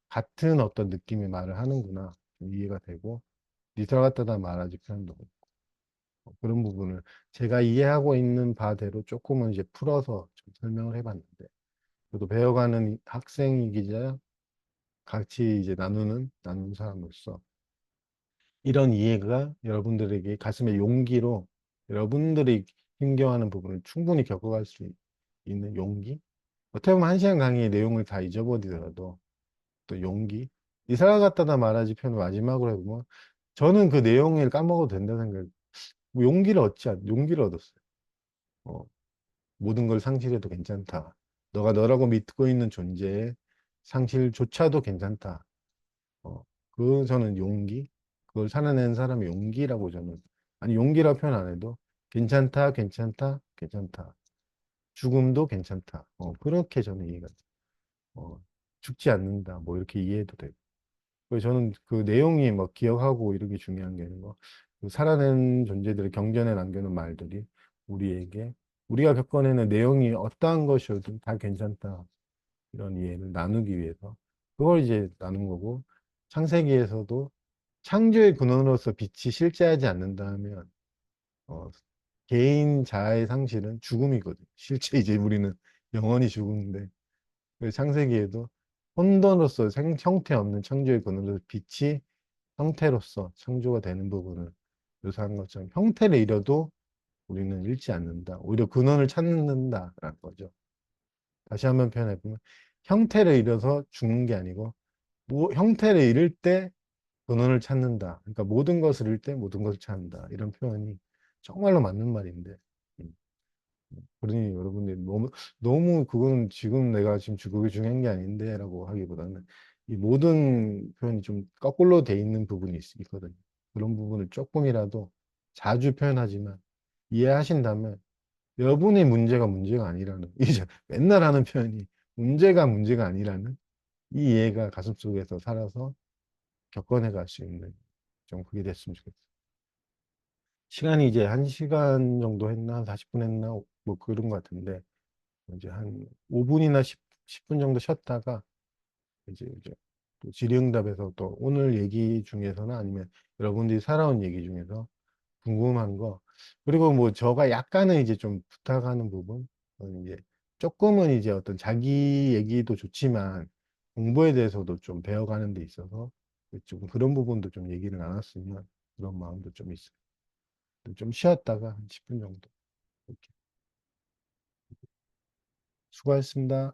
같은 어떤 느낌의 말을 하는구나 좀 이해가 되고 니들 갖다다 말하지 표현도 그렇고 그런 부분을 제가 이해하고 있는 바대로 조금은 이제 풀어서 좀 설명을 해봤는데 저도 배워가는 학생이기자 같이 이제 나누는 사람으로서 이런 이해가 여러분들에게 가슴의 용기로 여러분들이 힘겨워하는 부분을 충분히 겪어갈 수 있는 용기? 어떻게 보면 한 시간 강의의 내용을 다 잊어버리더라도 또 용기? 이 사람 갖다다 말하지 편 마지막으로 해보면 저는 그 내용을 까먹어도 된다는 생각, 뭐 용기를 얻었어요. 어, 모든 걸 상실해도 괜찮다. 너가 너라고 믿고 있는 존재의 상실조차도 괜찮다. 어, 저는 용기, 그걸 살아낸 사람의 용기라고 저는, 아니, 용기라고 표현 안 해도 괜찮다, 괜찮다, 괜찮다. 죽음도 괜찮다. 그렇게 저는 이해가 돼요. 죽지 않는다. 뭐 이렇게 이해해도 되고. 그래서 저는 그 내용이 뭐 기억하고 이런 게 중요한 게 아니고, 그 살아낸 존재들의 경전에 남겨놓은 말들이 우리에게, 우리가 겪어내는 내용이 어떠한 것이어도 다 괜찮다. 이런 이해를 나누기 위해서. 그걸 이제 나눈 거고, 창세기에서도 창조의 근원으로서 빛이 실제하지 않는다 하면 어, 개인 자아의 상실은 죽음이거든. 실제 이제 우리는 영원히 죽는데 그 창세기에도 혼돈으로서 형태 없는 창조의 근원으로 빛이 형태로서 창조가 되는 부분을 묘사한 것처럼 형태를 잃어도 우리는 잃지 않는다. 오히려 근원을 찾는다라는 거죠. 다시 한번 표현해보면 형태를 잃어서 죽는 게 아니고 형태를 잃을 때 근원을 찾는다. 그러니까 모든 것을 잃을 때 모든 것을 찾는다. 이런 표현이 정말로 맞는 말인데. 음, 그러니 여러분들이 너무 그건 지금 내가 지금 그게 중요한 게 아닌데라고 하기보다는 이 모든 표현이 좀 거꾸로 돼 있는 부분이 있거든요. 그런 부분을 조금이라도 자주 표현하지만 이해하신다면 여러분의 문제가 아니라는 이제 맨날 하는 표현이 문제가 아니라는 이 이해가 가슴속에서 살아서 겪어내 갈 수 있는 좀 그게 됐으면 좋겠어요. 시간이 이제 1시간 정도 했나, 한 40분 했나, 뭐 그런 것 같은데, 이제 한 5분이나 10분 정도 쉬었다가, 이제 또 질의응답에서 또 오늘 얘기 중에서나 아니면 여러분들이 살아온 얘기 중에서 궁금한 거, 그리고 뭐 저가 약간은 이제 좀 부탁하는 부분, 이제 조금은 이제 어떤 자기 얘기도 좋지만 공부에 대해서도 좀 배워가는 데 있어서 좀 그런 부분도 좀 얘기를 나눴으면 그런 마음도 좀 있어요. 좀 쉬었다가 한 10분 정도. 이렇게. 수고하셨습니다.